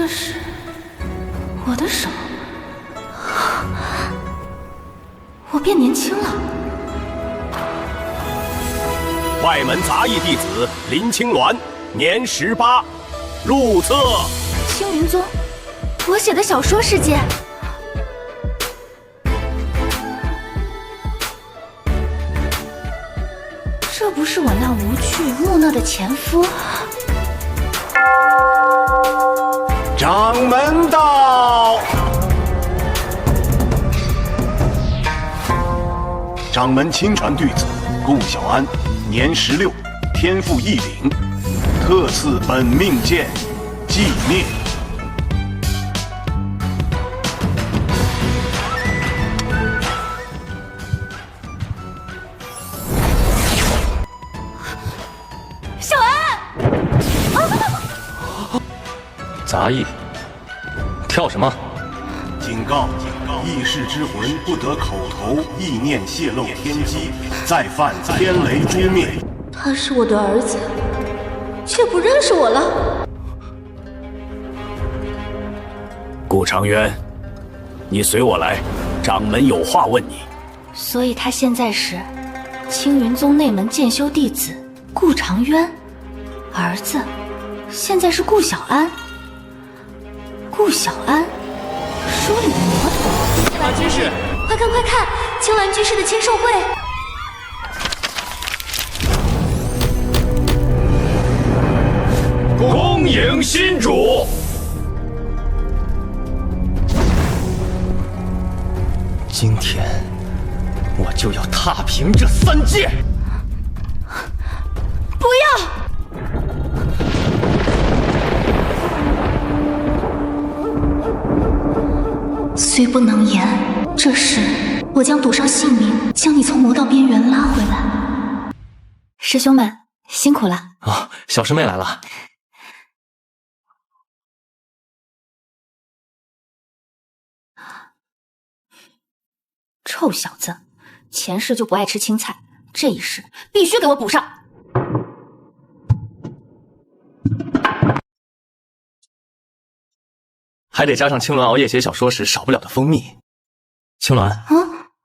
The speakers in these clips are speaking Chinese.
这是我的手，我变年轻了。外门杂役弟子林青鸾，年18，入册。青云宗，我写的小说世界。这不是我那无趣木讷的前夫。掌门到。掌门亲传弟子顾小安，年16，天赋异禀，特赐本命剑纪念。小安，杂役，跳什么？警告！异世之魂不得口头意念泄露天机，再犯天雷诛灭。他是我的儿子，却不认识我了。顾长渊，你随我来，掌门有话问你。所以他现在是青云宗内门剑修弟子顾长渊，儿子现在是顾小安。顾小安，书里的魔头。蓝居士，快看快看，青鸾居士的签售会。恭迎新主。今天我就要踏平这3界。不要！虽不能言，这时我将赌上性命，将你从魔道边缘拉回来。师兄们辛苦了。哦，小师妹来了。臭小子，前世就不爱吃青菜，这一世必须给我补上。还得加上青鸾熬夜写小说时少不了的蜂蜜。青鸾，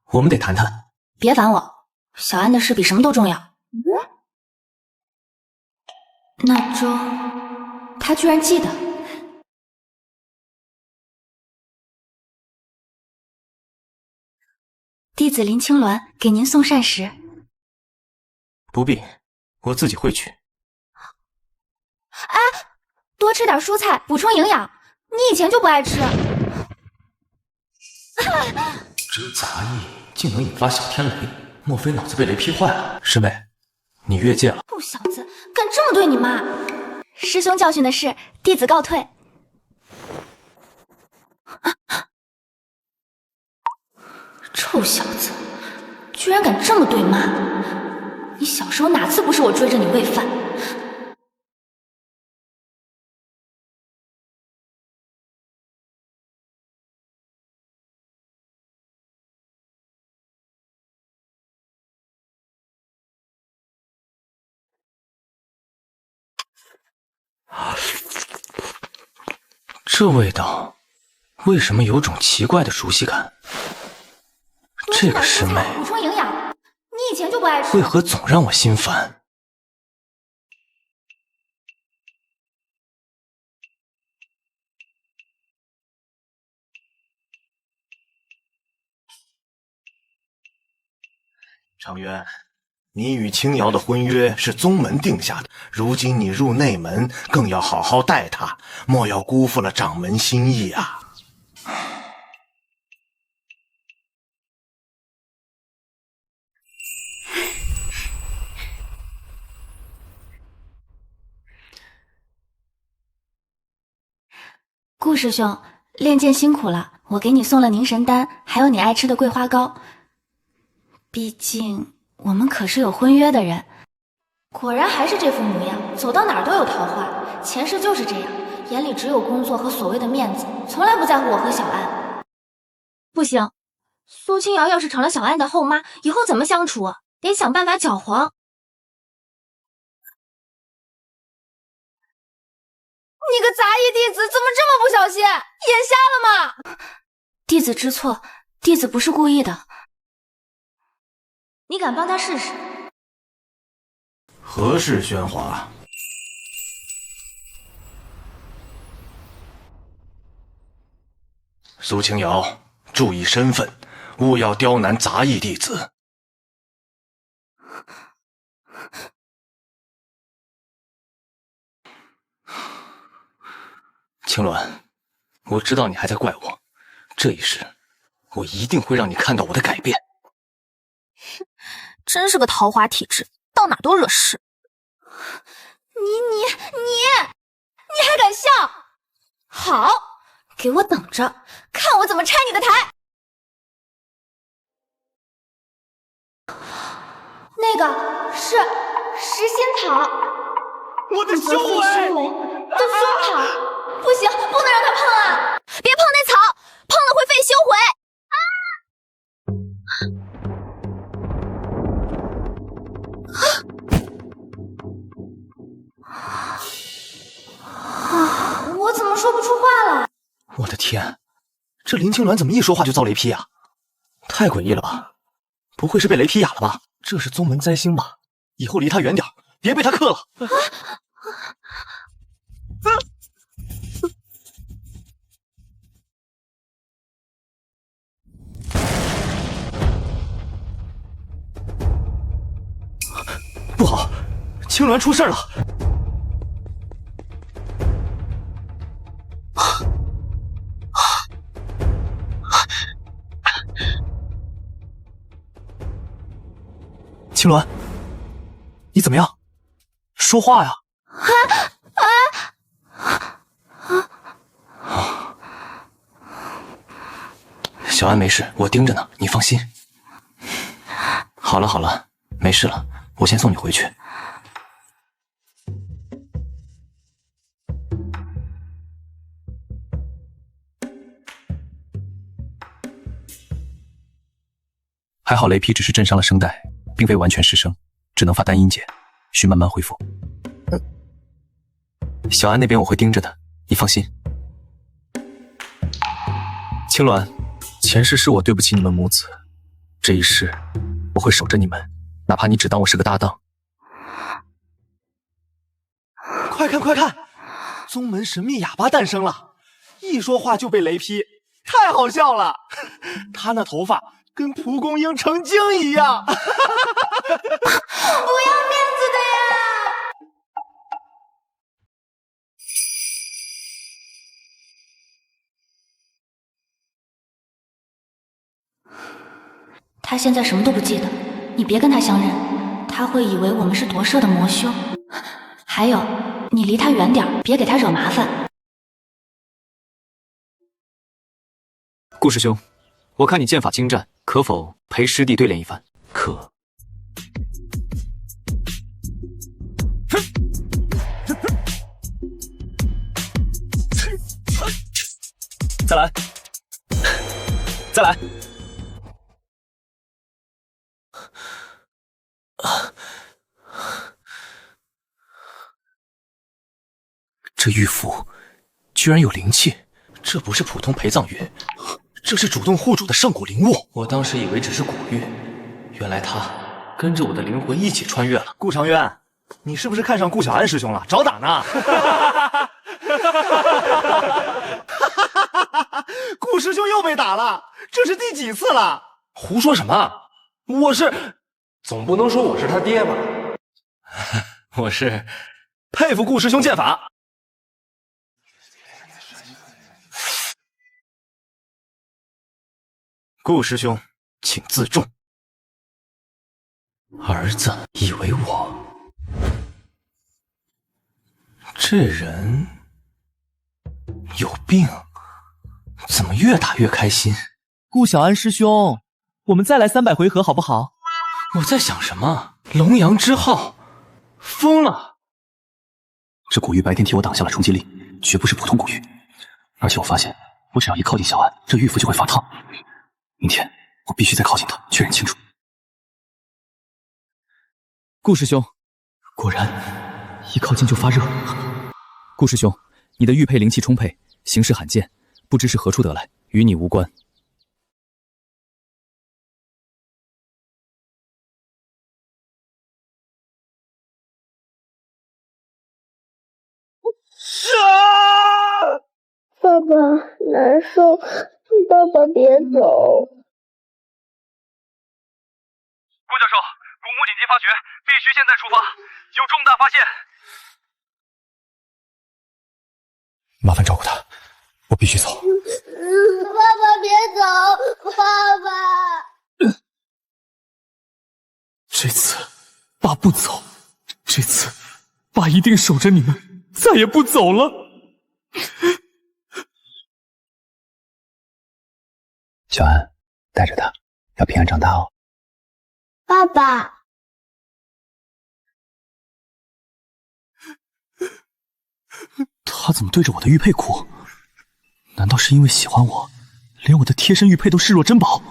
我们得谈谈。别烦我，小安的事比什么都重要。那粥，他居然记得。弟子林青鸾给您送膳食。不必，我自己会去。哎，多吃点蔬菜，补充营养。你以前就不爱吃。这杂役竟能引发小天雷，莫非脑子被雷劈坏了？师妹，你越界了。臭小子，敢这么对你妈！师兄教训的是，弟子告退。臭小子，居然敢这么对妈！你小时候哪次不是我追着你喂饭？这味道为什么有种奇怪的熟悉感？这个师妹补充营养，你以前就不爱吃。为何总让我心烦？长渊，你与青瑶的婚约是宗门定下的，如今你入内门，更要好好待她，莫要辜负了掌门心意啊！顾师兄，练剑辛苦了，我给你送了凝神丹，还有你爱吃的桂花糕。毕竟我们可是有婚约的人。果然还是这副模样，走到哪儿都有桃花。前世就是这样，眼里只有工作和所谓的面子，从来不在乎我和小安。不行，苏清瑶要是成了小安的后妈，以后怎么相处？得想办法搅黄。个杂役弟子怎么这么不小心？眼瞎了吗？弟子知错，弟子不是故意的。你敢帮他试试？何事喧哗？苏清瑶，注意身份，勿要刁难杂役弟子。青鸾，我知道你还在怪我，这一世，我一定会让你看到我的改变。真是个桃花体质，到哪都惹事。你还敢笑？好，给我等着，看我怎么拆你的台！那个是实心草，我的修为的松草，不行，不能让他碰啊！别碰那草，碰了会废修为。我怎么说不出话了？我的天，这林青鸾怎么一说话就遭雷劈啊？太诡异了吧？不会是被雷劈哑了吧？这是宗门灾星吧？以后离他远点，别被他克了。不好，青鸾出事了！青鸾，你怎么样？说话呀！小安没事，我盯着呢，你放心。好了好了，没事了，我先送你回去。还好雷劈只是震伤了声带，并非完全失声，只能发单音节，需慢慢恢复。小安那边我会盯着的，你放心。青鸾，前世是我对不起你们母子，这一世我会守着你们，哪怕你只当我是个搭档。快看快看，宗门神秘哑巴诞生了，一说话就被雷劈，太好笑了。他那头发跟蒲公英成精一样。不要面子的呀！他现在什么都不记得，你别跟他相认，他会以为我们是夺舍的魔修。还有，你离他远点，别给他惹麻烦。顾师兄，我看你剑法精湛，可否陪师弟对练一番？可。再来，再来。这玉符居然有灵气，这不是普通陪葬玉，这是主动护主的圣古灵物。我当时以为只是古玉，原来他跟着我的灵魂一起穿越了。顾长渊，你是不是看上顾小安师兄了？找打呢？顾师兄又被打了，这是第几次了？胡说什么？我是，总不能说我是他爹吧？我是佩服顾师兄剑法。顾师兄，请自重。儿子以为我这人有病，怎么越打越开心？顾小安师兄，我们再来300回合好不好？我在想什么？龙阳之好，疯了！这古玉白天替我挡下了冲击力，绝不是普通古玉。而且我发现，我只要一靠近小安，这玉符就会发烫。明天我必须再靠近他，确认清楚。顾师兄，果然，一靠近就发热。顾师兄，你的玉佩灵气充沛，形势罕见，不知是何处得来，与你无关。爸爸难受，爸爸别走。顾教授，古墓紧急发掘，必须现在出发，有重大发现。麻烦照顾他，我必须走。爸爸别走，爸爸。这次爸不走，这次爸一定守着你们，再也不走了。小安，带着他，要平安长大哦。爸爸，他怎么对着我的玉佩哭？难道是因为喜欢我，连我的贴身玉佩都视若珍宝？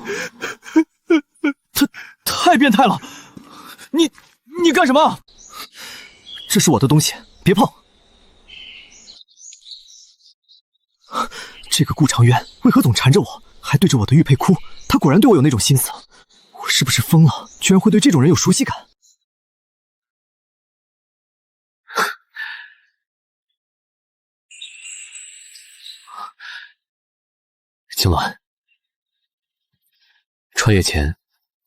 他太变态了！你干什么？这是我的东西，别碰！这个顾长渊为何总缠着我，还对着我的玉佩哭？他果然对我有那种心思。我是不是疯了？居然会对这种人有熟悉感？青鸾，穿越前，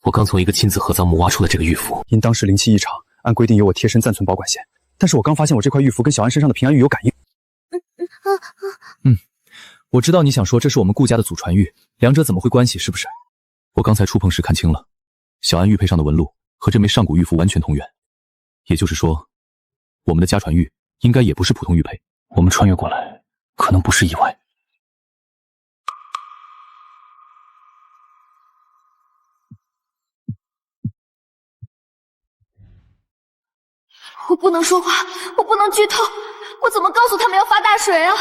我刚从一个亲子合葬墓挖出了这个玉符。因当时灵气异常，按规定由我贴身暂存保管线。但是我刚发现我这块玉符跟小安身上的平安玉有感应。我知道你想说这是我们顾家的祖传玉，两者怎么会关系？是不是？我刚才触碰时看清了，小安玉佩上的纹路和这枚上古玉符完全同源，也就是说，我们的家传玉应该也不是普通玉佩。我们穿越过来，可能不是意外。我不能说话，我不能剧透，我怎么告诉他们要发大水啊？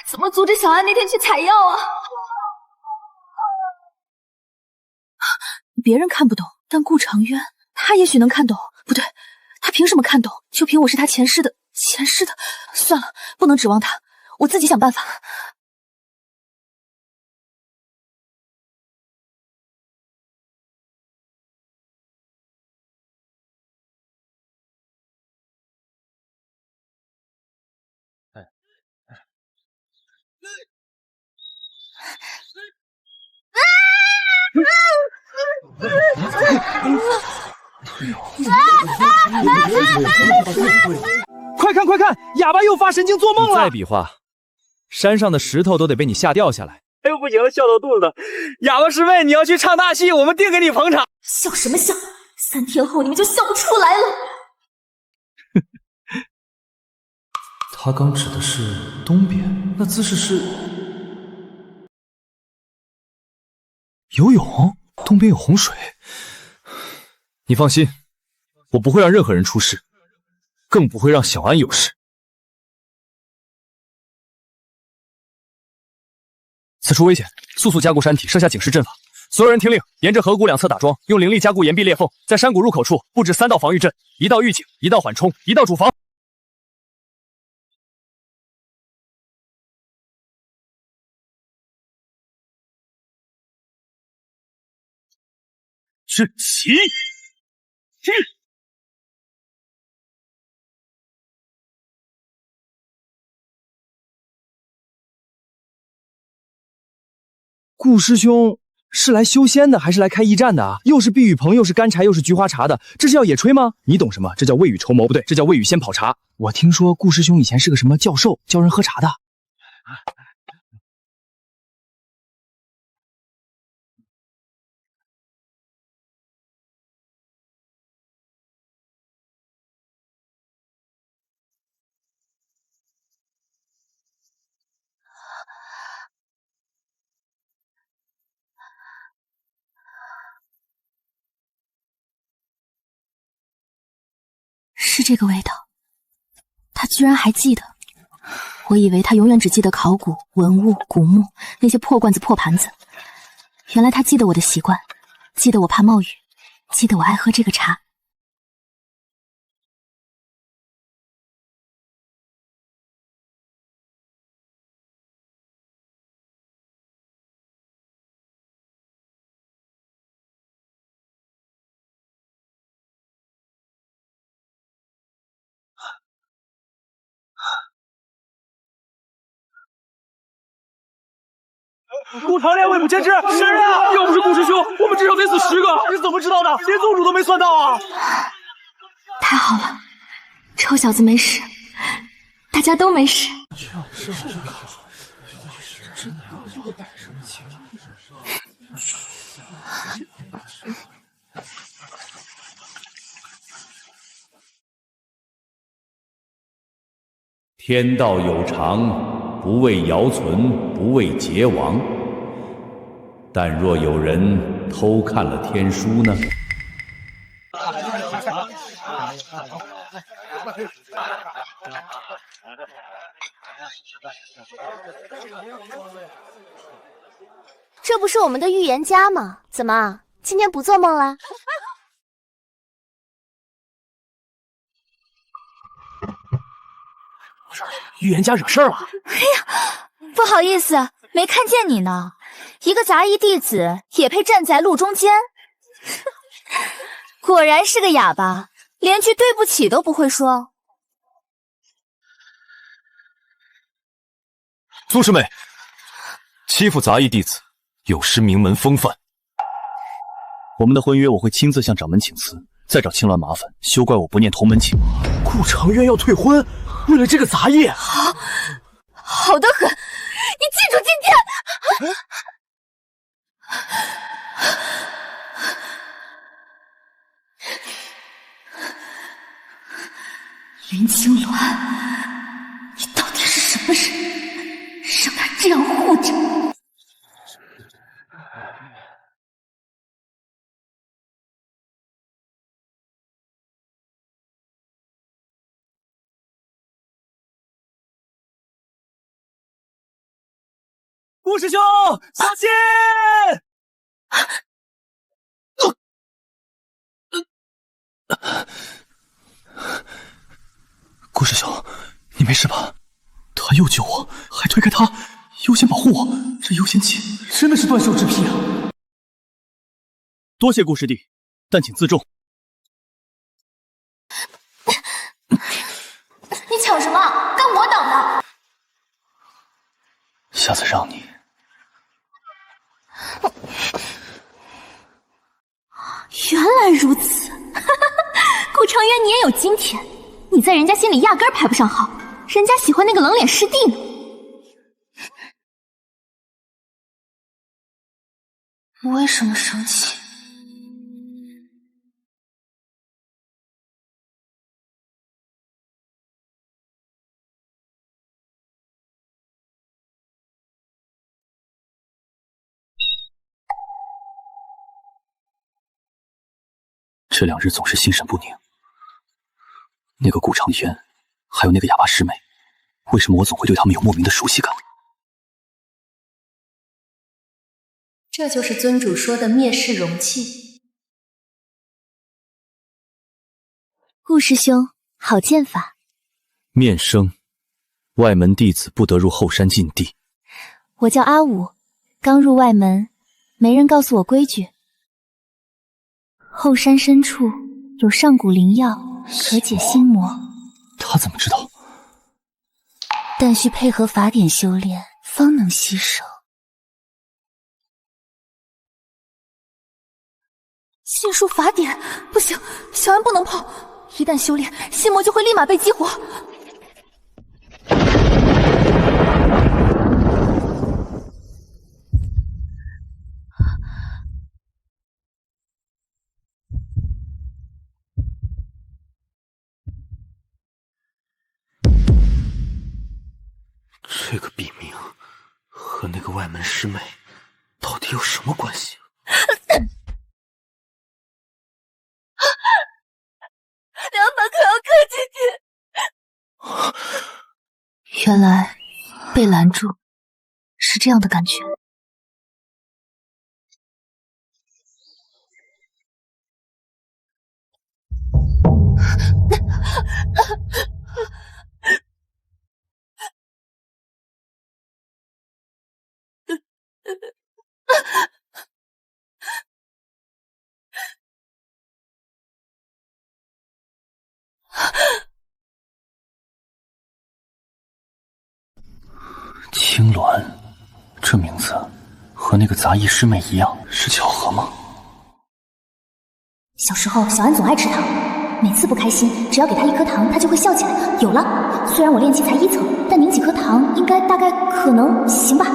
怎么阻止小安那天去采药啊？别人看不懂，但顾长渊他也许能看懂。不对，他凭什么看懂？就凭我是他前世的……算了，不能指望他，我自己想办法。快看快看，哑巴又发神经做梦了！再比划，山上的石头都得被你吓掉下来。哎呦，不行了，笑到肚子。哑巴师妹，你要去唱大戏，我们定给你捧场。笑什么笑？3天后你们就笑不出来了。他刚指的是东边，那姿势是游泳。东边有洪水，你放心，我不会让任何人出事，更不会让小安有事。此处危险，速速加固山体，设下警示阵法。所有人听令，沿着河谷两侧打桩，用灵力加固岩壁裂缝，在山谷入口处布置3道防御阵，一道预警，一道缓冲，一道主防。是起！顾师兄是来修仙的，还是来开驿站的啊？又是避雨棚，又是干柴，又是菊花茶的，这是要野炊吗？你懂什么？这叫未雨绸缪，不对，这叫未雨先跑茶。我听说顾师兄以前是个什么教授，教人喝茶的。是这个味道，他居然还记得。我以为他永远只记得考古、文物、古墓那些破罐子、破盘子，原来他记得我的习惯，记得我怕冒雨，记得我爱喝这个茶。顾长烈未卜先知，是啊，要不是顾师兄，我们至少得死10个。你怎么知道的？连宗主都没算到啊！太好了，臭小子没事，大家都没事。天道有常，不为尧存，不为桀亡。但若有人偷看了天书呢？这不是我们的预言家吗？怎么，今天不做梦了？预言家惹事儿了！哎呀，不好意思，没看见你呢。一个杂役弟子也配站在路中间？果然是个哑巴，连句对不起都不会说。宗师妹，欺负杂役弟子，有失名门风范。我们的婚约我会亲自向掌门请辞，再找青鸾麻烦，休怪我不念同门情。顾长渊要退婚，为了这个杂役，好得很，你记住今天。林青鸾，你到底是什么人，让他这样护着？顾师兄，小心！顾师兄，你没事吧？他又救我，还推开他，优先保护我，这优先级真的是断袖之癖啊！多谢顾师弟，但请自重。你抢什么？跟我等的。下次让你。原来如此，顾长渊，你也有今天。你在人家心里压根儿排不上号，人家喜欢那个冷脸师弟呢。为什么生气？这2日总是心神不宁。那个顾长渊，还有那个哑巴师妹，为什么我总会对他们有莫名的熟悉感？这就是尊主说的灭世容器。顾师兄，好剑法。面生，外门弟子不得入后山禁地。我叫阿武，刚入外门，没人告诉我规矩。后山深处有上古灵药，可解心魔。他怎么知道？但需配合法典修炼，方能吸收。心术法典不行，小安不能碰，一旦修炼，心魔就会立马被激活。这个笔名和那个外门师妹到底有什么关系？两把可要刻进去。原来被拦住是这样的感觉。青鸾，这名字和那个杂役师妹一样，是巧合吗？小时候，小安总爱吃糖，每次不开心，只要给他一颗糖，他就会笑起来。有了，虽然我练气才1层，但拧几颗糖应该大概可能行吧。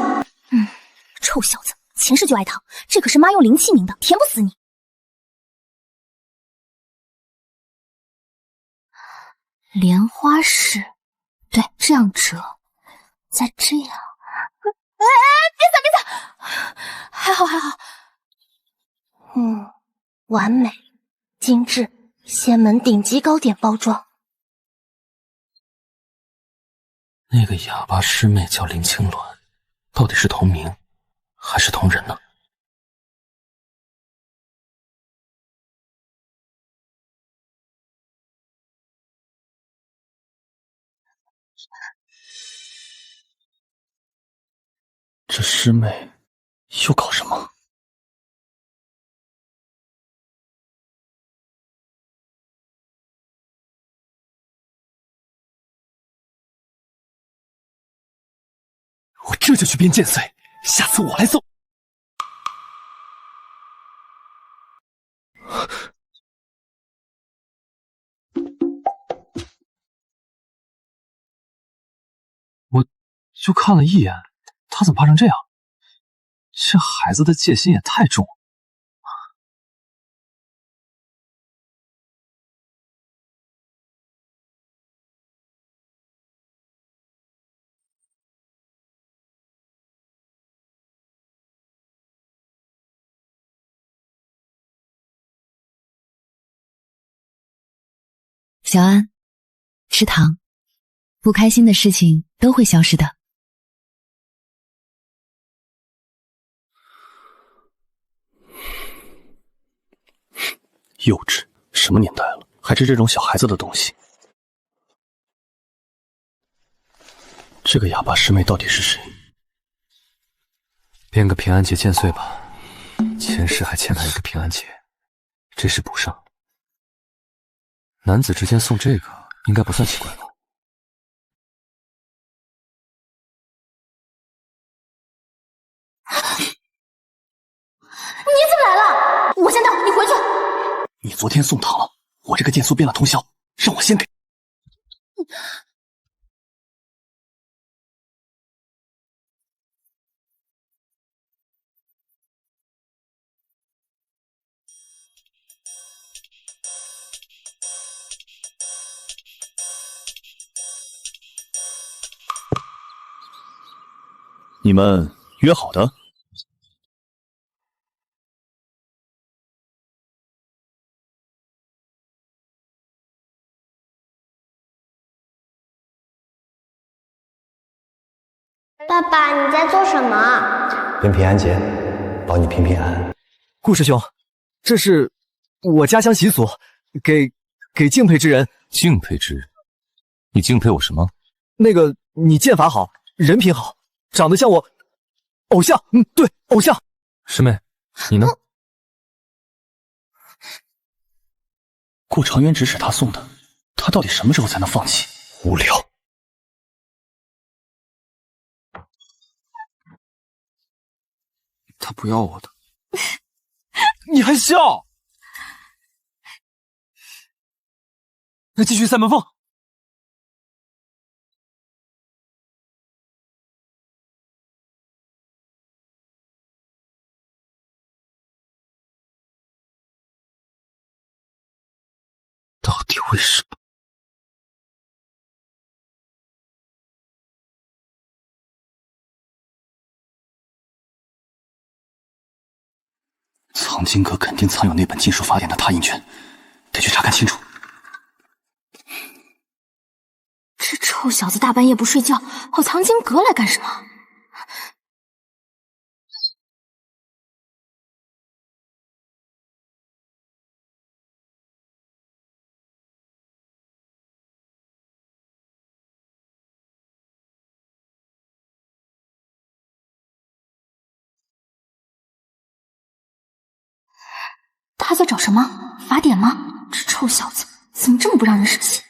臭小子，前世就爱糖，这可是妈用灵气拧的，甜不死你。莲花式，对，这样折，再这样。别撒，还好。完美，精致，仙门顶级糕点包装。那个哑巴师妹叫林青鸾，到底是同名还是同人呢？这师妹又搞什么？我这就去变剑髓，下次我来送。我就看了一眼，他怎么怕成这样？这孩子的戒心也太重了。小安，吃糖，不开心的事情都会消失的。幼稚，什么年代了，还吃这种小孩子的东西？这个哑巴师妹到底是谁？编个平安节剑髓吧，前世还欠他一个平安节，这事补上。男子之间送这个，应该不算奇怪吧？你怎么来了？我先到，你回去。你昨天送糖了，我这个剑速变了通宵，让我先给。你们约好的？爸爸，你在做什么？跟平安节，保你平平安安。顾师兄，这是我家乡习俗，给敬佩之人。敬佩之人？你敬佩我什么？那个，你剑法好，人品好，长得像我偶像。对，偶像。师妹，你呢？顾长渊指使他送的，他到底什么时候才能放弃？无聊。他不要我的。你还笑？那继续塞门缝。到底为什么？藏经阁肯定藏有那本禁术法典的拓印卷，得去查看清楚。这臭小子大半夜不睡觉，跑藏经阁来干什么？他在找什么？法典吗？这臭小子怎么这么不让人省心？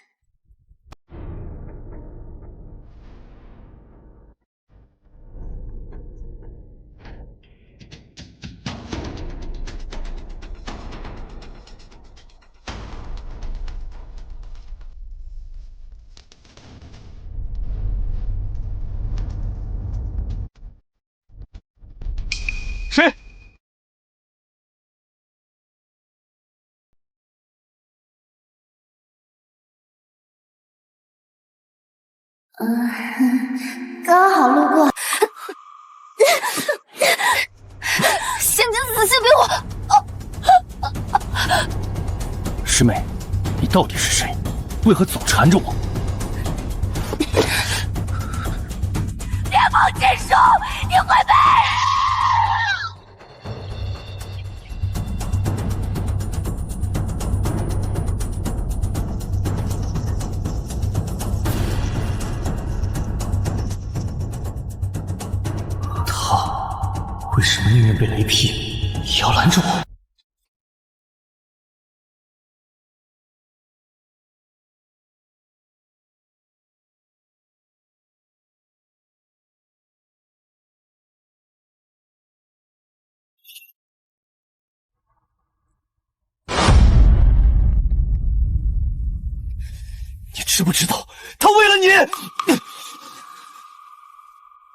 谁？刚好路过，现在仔细给我！师妹，你到底是谁？为何总缠着我？别碰剑手，你会被！为什么宁愿被雷劈，也要拦着我？你知不知道，他为了你，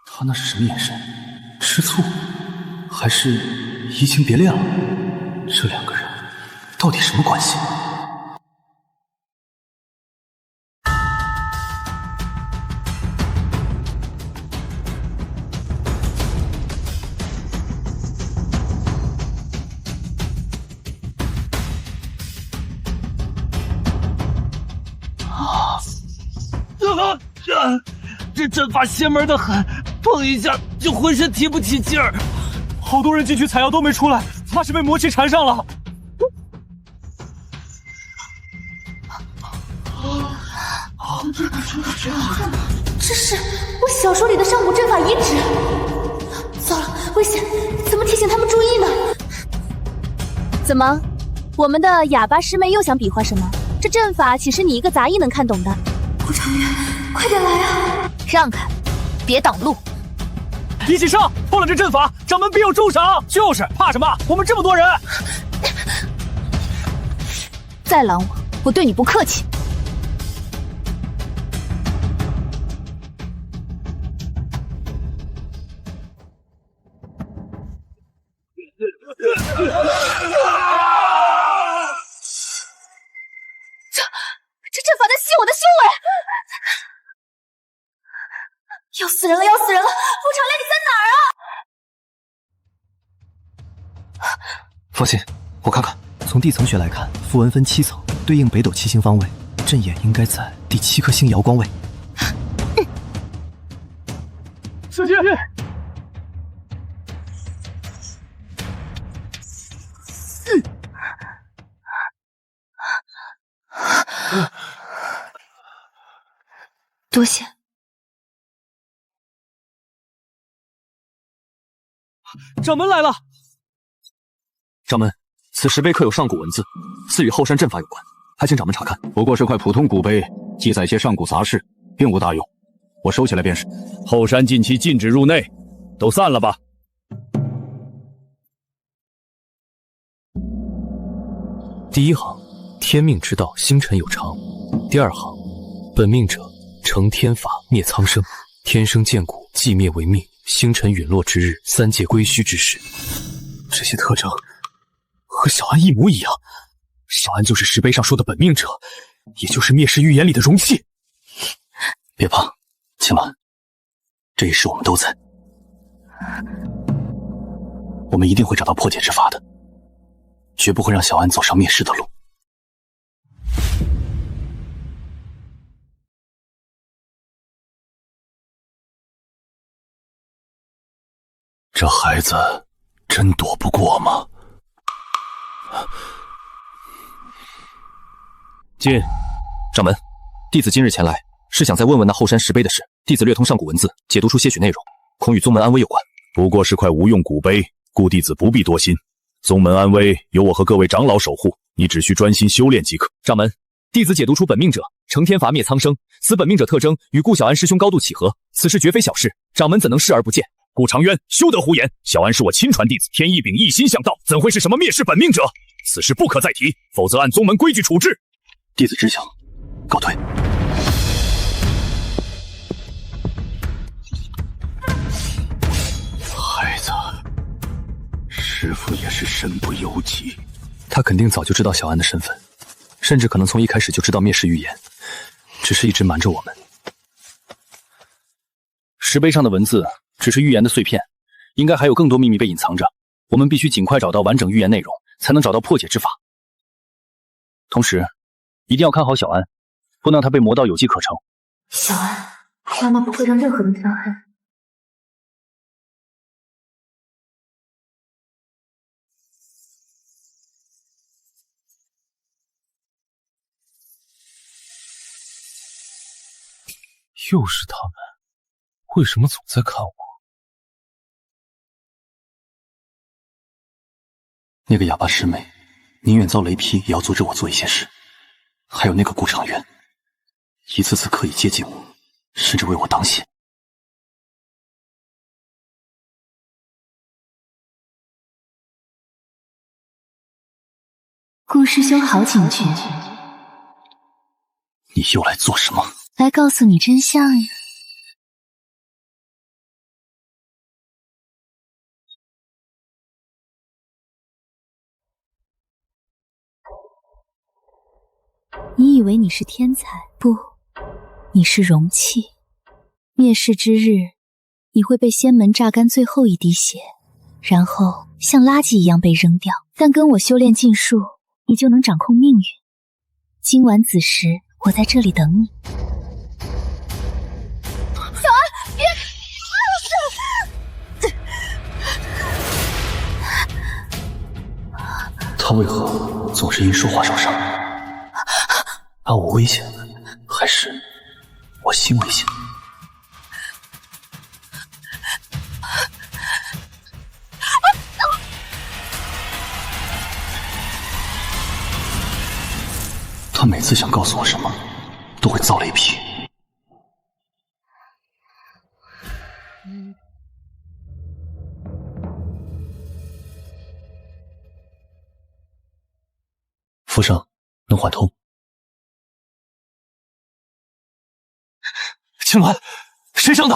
他那是什么眼神？吃醋？还是移情别恋了？这两个人到底什么关系？这阵法邪门的很，碰一下就浑身提不起劲儿。好多人进去采药都没出来，怕是被魔气缠上了。这是我小说里的上古阵法遗址。糟了，危险！怎么提醒他们注意呢？怎么，我们的哑巴师妹又想比划什么？这阵法岂是你一个杂役能看懂的？顾长渊，快点来啊！让开，别挡路！一起上！破了这阵法，掌门必有重赏。就是怕什么？我们这么多人。再拦我，我对你不客气。这阵法在吸我的修为！要死人了，要死人了！傅长烈，你在哪儿啊？放心，我看看。从地层学来看，符文分7层，对应北斗7星方位，阵眼应该在第7颗星瑶光位。小心！多谢。掌门来了。掌门，此石碑刻有上古文字，似与后山阵法有关，还请掌门查看。不过是块普通古碑，记载些上古杂事，并无大用，我收起来便是。后山近期禁止入内，都散了吧。第一行，天命之道，星辰有常。第二行，本命者，成天法，灭苍生。天生剑骨，寂灭为命。星辰陨落之日，三界归虚之时。这些特征和小安一模一样。小安就是石碑上说的本命者，也就是灭世预言里的容器。别怕，且慢，这一世我们都在，我们一定会找到破解之法的，绝不会让小安走上灭世的路。这孩子真躲不过吗？进。掌门，弟子今日前来，是想再问问那后山石碑的事。弟子略通上古文字，解读出些许内容，恐与宗门安危有关。不过是块无用古碑，故弟子不必多心。宗门安危由我和各位长老守护，你只需专心修炼即可。掌门，弟子解读出本命者，成天法灭苍生，此本命者特征与顾小安师兄高度契合，此事绝非小事，掌门怎能视而不见？顾长渊，休得胡言！小安是我亲传弟子，天一禀一心向道，怎会是什么灭世本命者？此事不可再提，否则按宗门规矩处置。弟子知晓，告退。孩子，身不由己。他肯定早就知道小安的身份，甚至可能从一开始就知道灭世预言，只是一直瞒着我们。石碑上的文字只是预言的碎片，应该还有更多秘密被隐藏着。我们必须尽快找到完整预言内容，才能找到破解之法。同时，一定要看好小安，不能让他被魔道有机可乘。小安，妈妈不会让任何人伤害。又是他们，为什么总在看我？那个哑巴师妹，宁愿遭雷劈也要阻止我做一些事。还有那个顾长远，一次次刻意接近我，甚至为我挡险。顾师兄好警觉，你又来做什么？来告诉你真相呀！你以为你是天才？不，你是容器。灭世之日，你会被仙门榨干最后一滴血，然后像垃圾一样被扔掉。但跟我修炼禁术，你就能掌控命运。今晚子时，我在这里等你。小安，别！他为何总是因说话受伤？啊，我危险，还是我心危险？他每次想告诉我什么，都会遭雷劈。负伤，能缓痛。青鸾，谁伤的？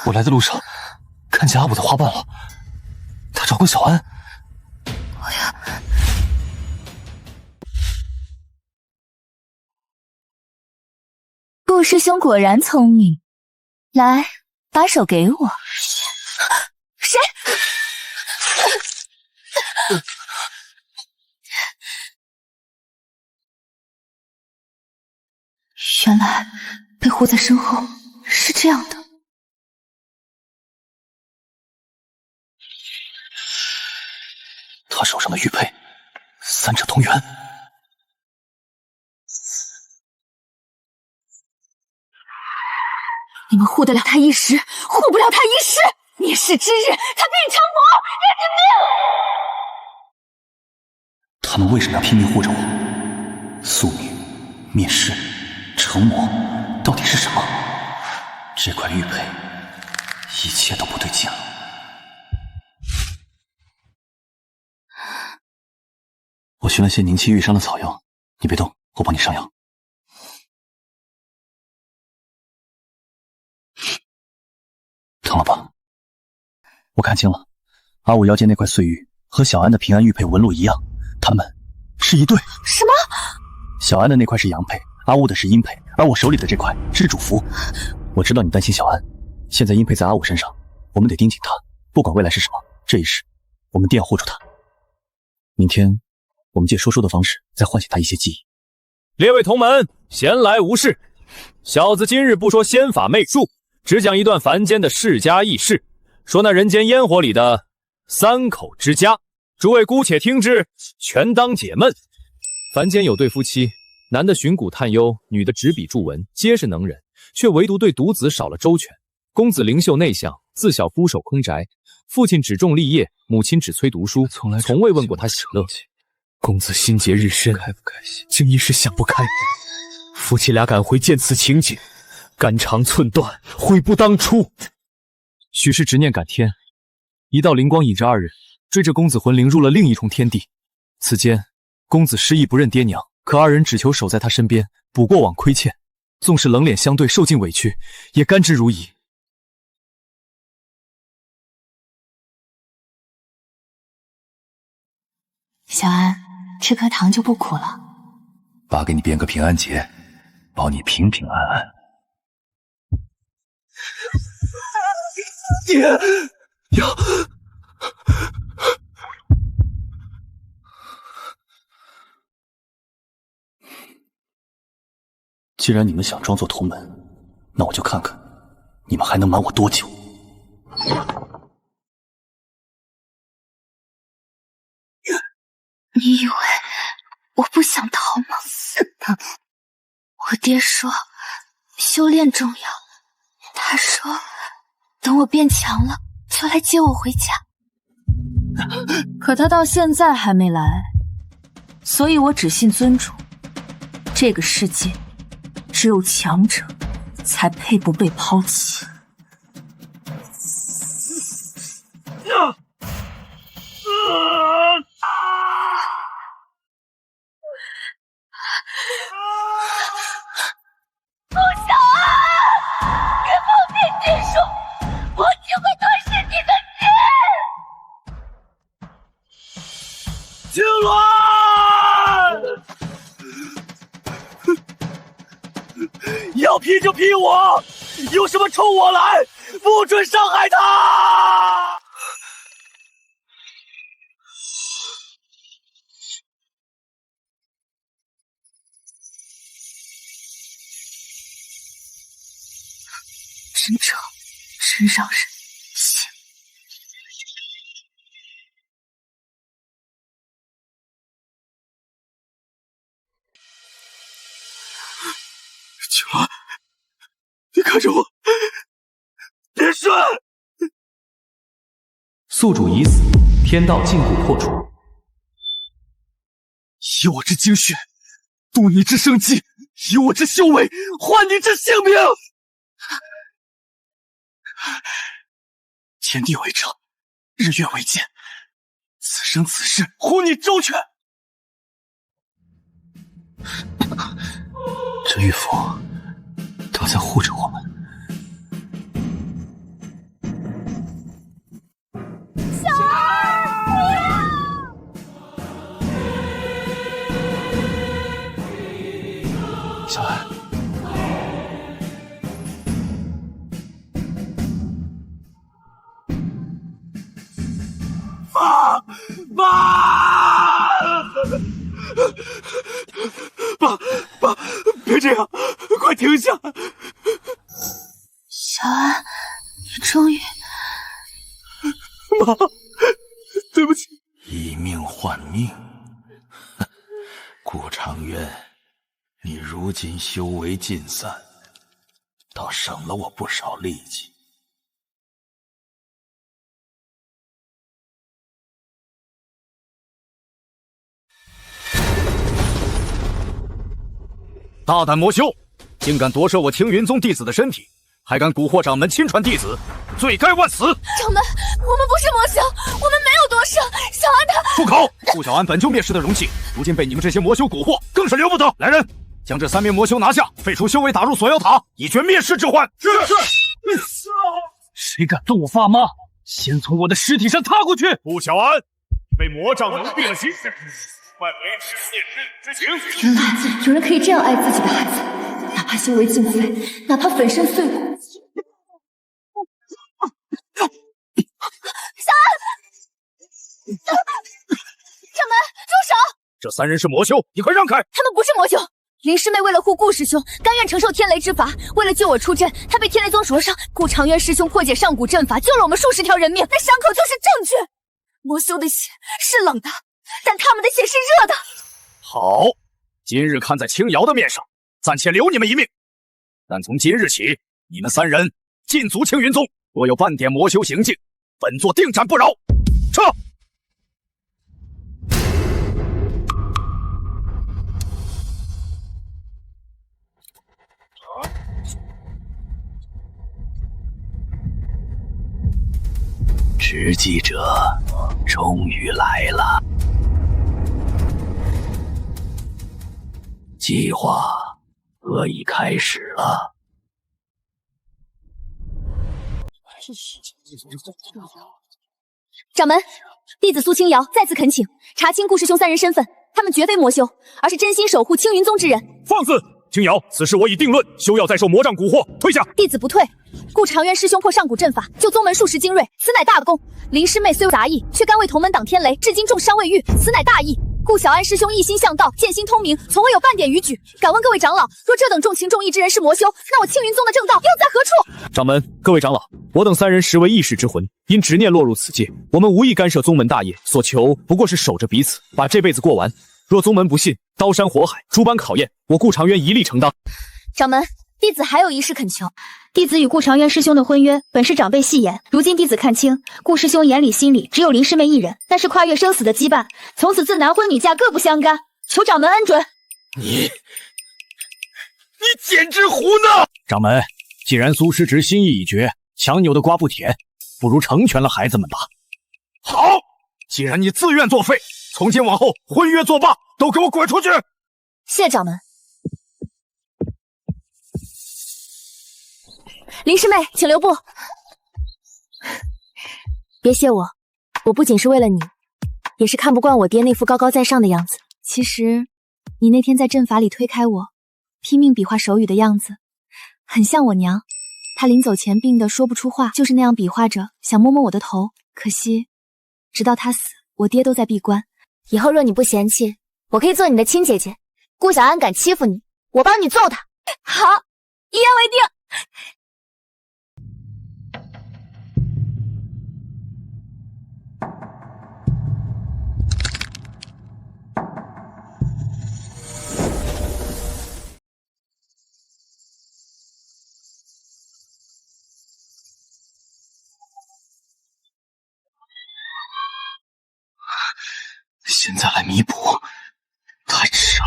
我来的路上看见阿武的花瓣了，他找过小安。顾师兄果然聪明，来，把手给我。谁？原来被护在身后是这样的。他手上的玉佩，三者同源。你们护得了他一时，护不了他一世。灭世之日，他必成魔，认着命！他们为什么要拼命护着我？宿女、灭世、成魔，到底是什么？这块玉佩，一切都不对劲了。我寻了些凝气愈伤的草药，你别动，我帮你上药。疼了吧？我看清了，阿武腰间那块碎玉和小安的平安玉佩纹路一样，他们是一对。什么？小安的那块是阳佩，阿武的是阴佩，而我手里的这块是主符。我知道你担心小安，现在阴佩在阿武身上，我们得盯紧他，不管未来是什么，这一世我们定要护住他。明天我们借说书的方式再唤醒他一些记忆。列位同门，闲来无事，小子今日不说仙法媚术，只讲一段凡间的世家轶事，说那人间烟火里的三口之家。诸位姑且听之，全当解闷。凡间有对夫妻，男的寻古探幽，女的执笔著文，皆是能人，却唯独对独子少了周全。公子灵秀内向，自小俯首空宅，父亲只重立业，母亲只催读书，从未问过他喜乐。公子心结日深，开不开心，竟一时想不开。夫妻俩赶回见此情景，肝肠寸断，悔不当初。许是执念赶天，一道灵光引着二人追着公子魂灵入了另一重天地。此间公子失意不认爹娘，可二人只求守在他身边，补过往亏欠。纵是冷脸相对，受尽委屈，也甘之如饴。小安，吃颗糖就不苦了。爸给你编个平安节，保你平平安安。爹，既然你们想装作同门，那我就看看你们还能瞒我多久。你以为我不想逃吗？我爹说修炼重要，他说等我变强了就来接我回家。可他到现在还没来，所以我只信尊主。这个世界只有强者才配不被抛弃。不小安，别放弃技术，我只会吞噬你的血。青鸾，要劈就劈我，有什么冲我来，不准伤害他！真诚，真让人心。青鸾，你看着我，别睡！宿主已死，天道禁锢破除。以我之精血，度你之生机；以我之修为，换你之性命。天地为证，日月为鉴，此生此世护你周全。这玉符都在护着我们。小安，不要！小安。爸，别这样，快停下！小安，你终于……妈，对不起。以命换命，顾长渊，你如今修为尽散，倒省了我不少力气。大胆魔修，竟敢夺舍我青云宗弟子的身体，还敢蛊惑掌门亲传弟子，罪该万死！掌门，我们不是魔修，我们没有夺舍。小安他……住口！顾小安本就灭世的容器，如今被你们这些魔修蛊惑，更是留不得。来人，将这3名魔修拿下，废除修为，打入锁妖塔，以绝灭世之患。是。谁敢动我爸妈，先从我的尸体上踏过去！顾小安，被魔障蒙蔽了心神，犯为师灭世之刑。原来有人可以这样爱自己的孩子，哪怕修为尽废，哪怕粉身碎骨。小安，掌门，住手！这3人是魔修，你快让开！他们不是魔修。林师妹为了护顾师兄，甘愿承受天雷之罚。为了救我出阵，她被天雷宗灼伤。顾长渊师兄破解上古阵法，救了我们数十条人命，那伤口就是证据。魔修的血是冷的，但他们的血是热的。好，今日看在青瑶的面上，暂且留你们一命。但从今日起，你们3人禁足青云宗，若有半点魔修行径，本座定斩不饶。撤！执祭者终于来了，计划可以开始了。掌门，弟子苏清瑶再次恳请查清顾师兄三人身份，他们绝非魔修，而是真心守护青云宗之人。放肆！青瑶，此事我已定论，休要再受魔杖蛊惑，退下！弟子不退。顾长渊师兄破上古阵法，救宗门数十精锐，此乃大功。林师妹虽有杂役，却甘为同门挡天雷，至今重伤未愈，此乃大义。顾小安师兄一心向道，剑心通明，从未有半点逾矩。敢问各位长老，若这等重情重义之人是魔修，那我青云宗的正道又在何处？掌门，各位长老，我等三人实为一时之魂，因执念落入此界，我们无意干涉宗门大业，所求不过是守着彼此，把这辈子过完。若宗门不信，刀山火海，诸般考验，我顾长渊一力承担。掌门，弟子还有一事恳求。弟子与顾长渊师兄的婚约本是长辈戏言，如今弟子看清，顾师兄眼里心里只有林师妹一人，那是跨越生死的羁绊，从此自男婚女嫁各不相干，求掌门恩准。你简直胡闹！掌门，既然苏师侄心意已决，强扭的瓜不甜，不如成全了孩子们吧。好，既然你自愿作废，从今往后婚约作罢，都给我滚出去！谢掌门。林师妹，请留步。别谢我，我不仅是为了你，也是看不惯我爹那副高高在上的样子。其实，你那天在阵法里推开我，拼命比划手语的样子，很像我娘。她临走前病得说不出话，就是那样比划着，想摸摸我的头。可惜，直到她死，我爹都在闭关。以后若你不嫌弃，我可以做你的亲姐姐。顾小安敢欺负你，我帮你揍他。好，一言为定。现在来弥补，太迟了。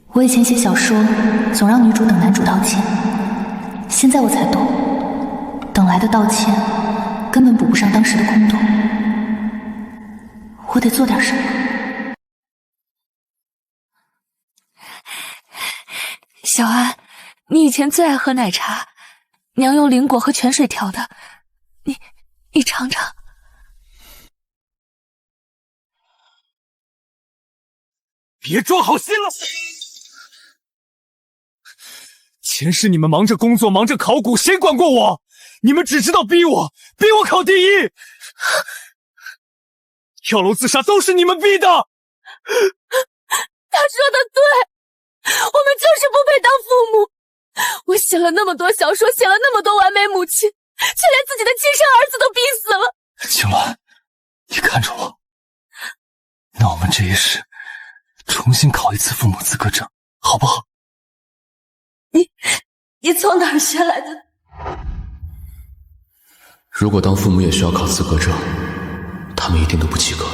我以前写小说总让女主等男主道歉，现在我才懂，等来的道歉根本补不上当时的空洞。我得做点什么。小安，你以前最爱喝奶茶，娘用灵果和泉水调的，你尝尝。别装好心了！前世你们忙着工作，忙着考古，谁管过我？你们只知道逼我考第一，跳楼自杀都是你们逼的。他说的对，我们就是不配当父母。我写了那么多小说，写了那么多完美母亲，却连自己的亲生儿子都逼死了。青鸾，你看着我，那我们这一世重新考一次父母资格证，好不好？你从哪儿学来的？如果当父母也需要考资格证，他们一定都不及格。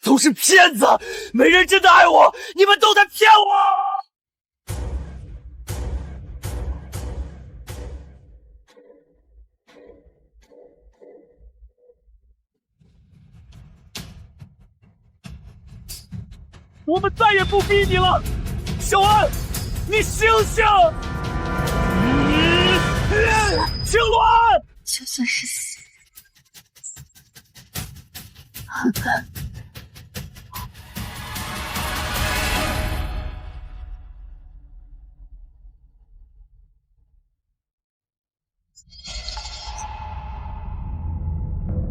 都是骗子，没人真的爱我，你们都在骗我！我们再也不逼你了，小安，你醒醒！青鸾，就算是死，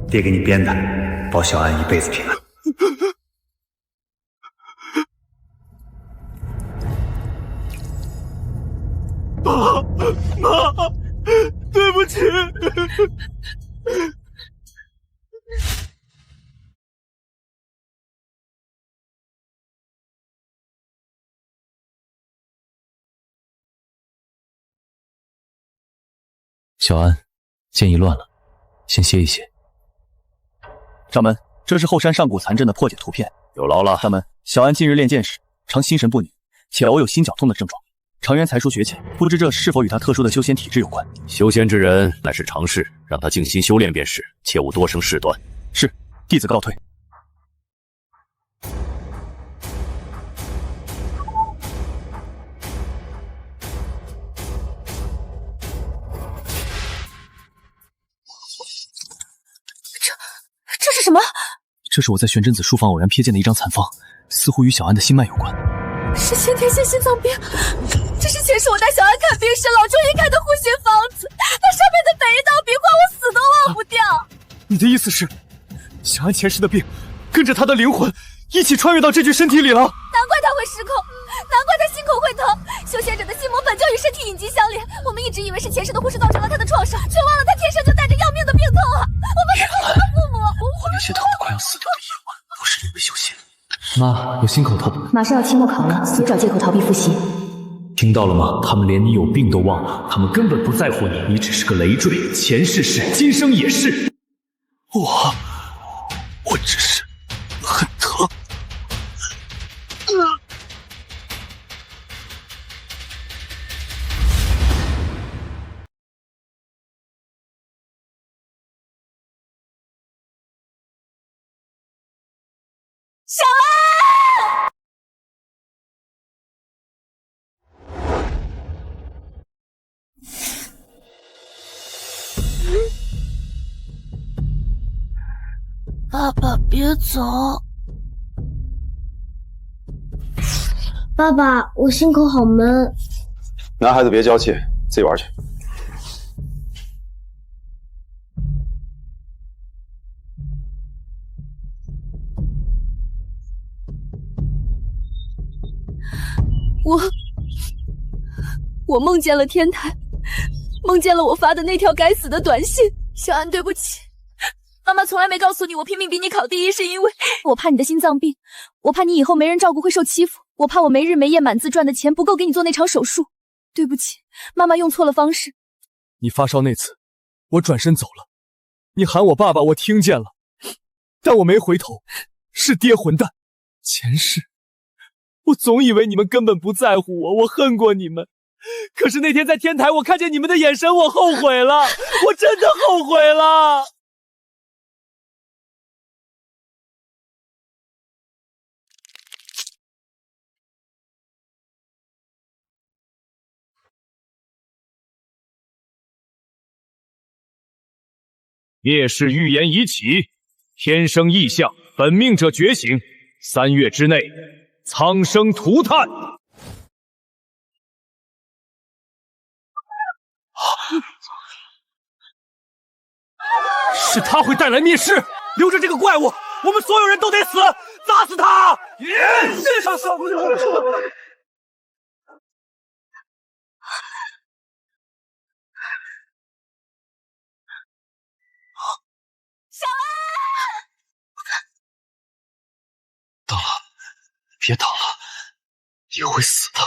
爹给你编的，保小安一辈子平安。妈，对不起。小安，剑意乱了，先歇一歇。掌门，这是后山上古残阵的破解图片。有劳了。掌门，小安近日练剑时常心神不宁，且偶有心绞痛的症状。常渊才疏学浅，不知这是否与他特殊的修仙体质有关？修仙之人乃是常事，让他静心修炼便是，切勿多生事端。是，弟子告退。这是什么？这是我在玄真子书房偶然瞥见的一张残方，似乎与小安的心脉有关。是先天性心脏病，这是前世我带小安看病时老中医开的护心方子，那上面的每一道笔画我死都忘不掉。你的意思是，小安前世的病，跟着他的灵魂一起穿越到这具身体里了？难怪他会失控，难怪他心口会疼。修仙者的心魔本就与身体隐疾相连，我们一直以为是前世的护士造成了他的创伤，却忘了他天生就带着要命的病痛啊！我们是他的父母。我那些疼得快要死掉的夜晚，都是因为修仙。妈，有心口疼，马上要期末考了，别找借口逃避复习。听到了吗？他们连你有病都忘了，他们根本不在乎你，你只是个累赘，前世是，今生也是。我只是很疼。小安！爸爸，别走！爸爸，我心口好闷。男孩子别娇气，自己玩去。我梦见了天台，梦见了我发的那条该死的短信。小安，对不起，妈妈从来没告诉你我拼命比你考第一是因为我怕你的心脏病，我怕你以后没人照顾会受欺负，我怕我没日没夜满字赚的钱不够给你做那场手术。对不起，妈妈用错了方式。你发烧那次，我转身走了，你喊我爸爸，我听见了，但我没回头。是爹混蛋！前世我总以为你们根本不在乎我，我恨过你们。可是那天在天台，我看见你们的眼神，我后悔了，我真的后悔了。烈士预言已起，天生异象，本命者觉醒，3月之内，苍生涂炭。是他会带来灭世，留着这个怪物，我们所有人都得死，砸死他！世上少不了小安，等了，别等了，你会死的。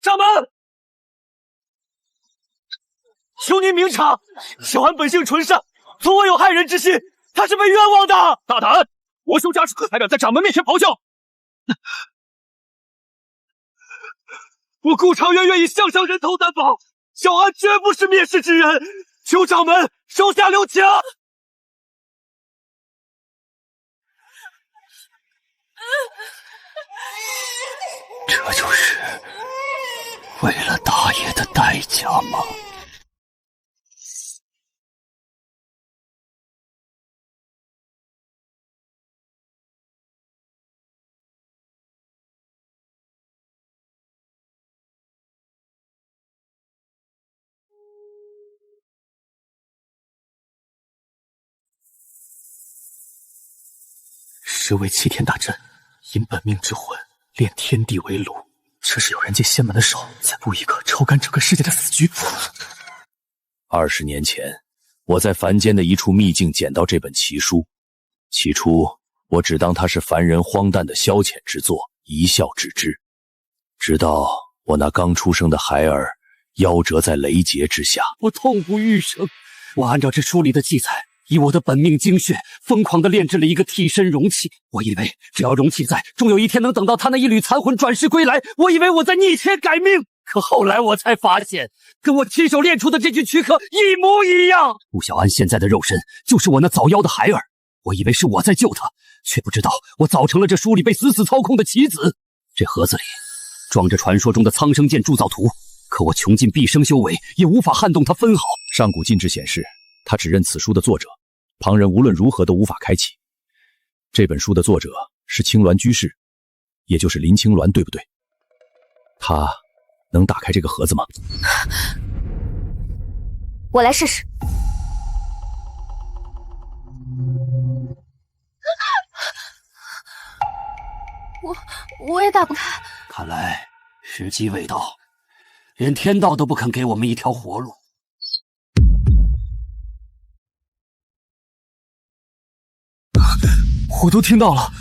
掌门，求您明察，小安本性纯善，从未有害人之心，他是被冤枉的。大胆！我修家属还敢在掌门面前咆哮！我顾长渊愿意项上人头担保，小安绝不是灭世之人，求掌门手下留情。这就是为了大爷的代价吗？是为齐天大阵，引本命之魂炼天地为炉，这是有人借仙门的手，在布一个抽干整个世界的死局。20年前，我在凡间的一处秘境捡到这本奇书，起初我只当它是凡人荒诞的消遣之作，一笑置之。直到我那刚出生的孩儿夭折在雷劫之下，我痛不欲生。我按照这书里的记载，以我的本命精血，疯狂地炼制了一个替身容器。我以为只要容器在，终有一天能等到他那一缕残魂转世归来。我以为我在逆天改命，可后来我才发现，跟我亲手炼出的这具躯壳一模一样。顾小安现在的肉身，就是我那早夭的孩儿。我以为是我在救他，却不知道我早成了这书里被死死操控的棋子。这盒子里装着传说中的苍生剑铸造图，可我穷尽毕生修为，也无法撼动它分毫。上古禁制显示，他只认此书的作者，旁人无论如何都无法开启。这本书的作者是青鸾居士，也就是林青鸾，对不对？他能打开这个盒子吗？我来试试。我也打不开。看来时机未到，连天道都不肯给我们一条活路。我都听到了，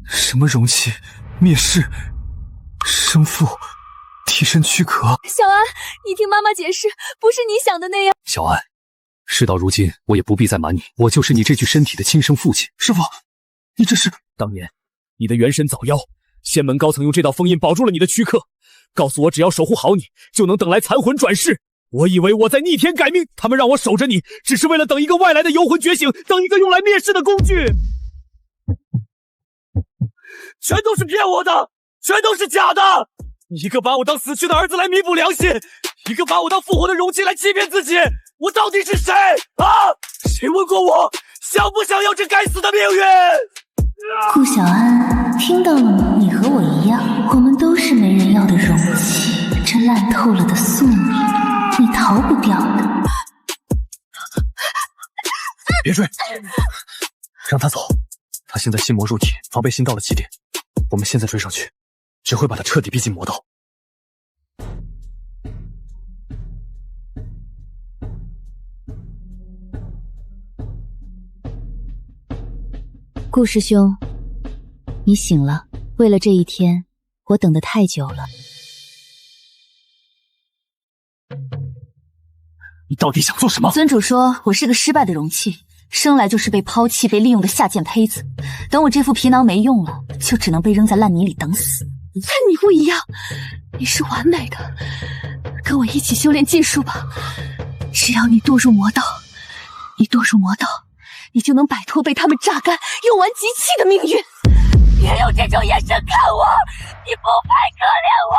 什么容器、灭世、生父、替身躯壳。小安，你听妈妈解释，不是你想的那样。小安，事到如今，我也不必再瞒你，我就是你这具身体的亲生父亲。师父，你这是……当年你的元神早夭，仙门高层用这道封印保住了你的躯壳，告诉我只要守护好你，就能等来残魂转世。我以为我在逆天改命，他们让我守着你，只是为了等一个外来的游魂觉醒，等一个用来灭世的工具。全都是骗我的，全都是假的！一个把我当死去的儿子来弥补良心，一个把我当复活的容器来欺骗自己。我到底是谁啊？谁问过我想不想要这该死的命运？顾小安，听到了吗？你和我一样，我们都是没人要的容器。这烂透了的宿命，你逃不掉的。别追，让他走。他现在心魔入体，防备心到了极点。我们现在追上去，只会把他彻底逼进魔道。顾师兄，你醒了。为了这一天，我等得太久了。你到底想做什么？尊主说我是个失败的容器，生来就是被抛弃、被利用的下贱胚子。等我这副皮囊没用了，就只能被扔在烂泥里等死。你不一样，你是完美的，跟我一起修炼技术吧。只要你堕入魔道，你就能摆脱被他们榨干、用完即弃的命运。别用这种眼神看我，你不配可怜我。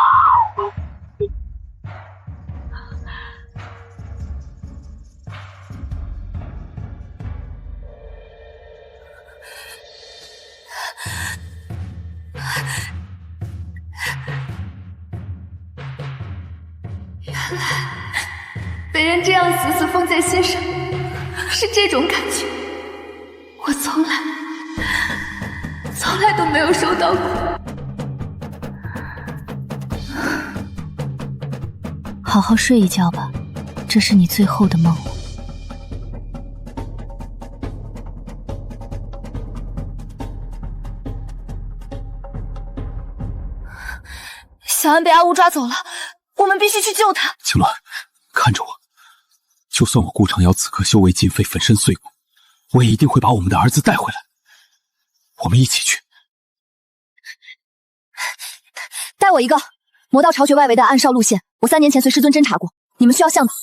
原来被人这样死死放在心上，是这种感觉。我从来都没有收到过。好好睡一觉吧，这是你最后的梦。小安被阿乌抓走了，我们必须去救他。青鸾，看着我，就算我顾长瑶此刻修为尽废，粉身碎骨，我也一定会把我们的儿子带回来。我们一起去。带我一个。魔道巢穴外围的暗哨路线，我3年前随师尊侦查过，你们需要向导。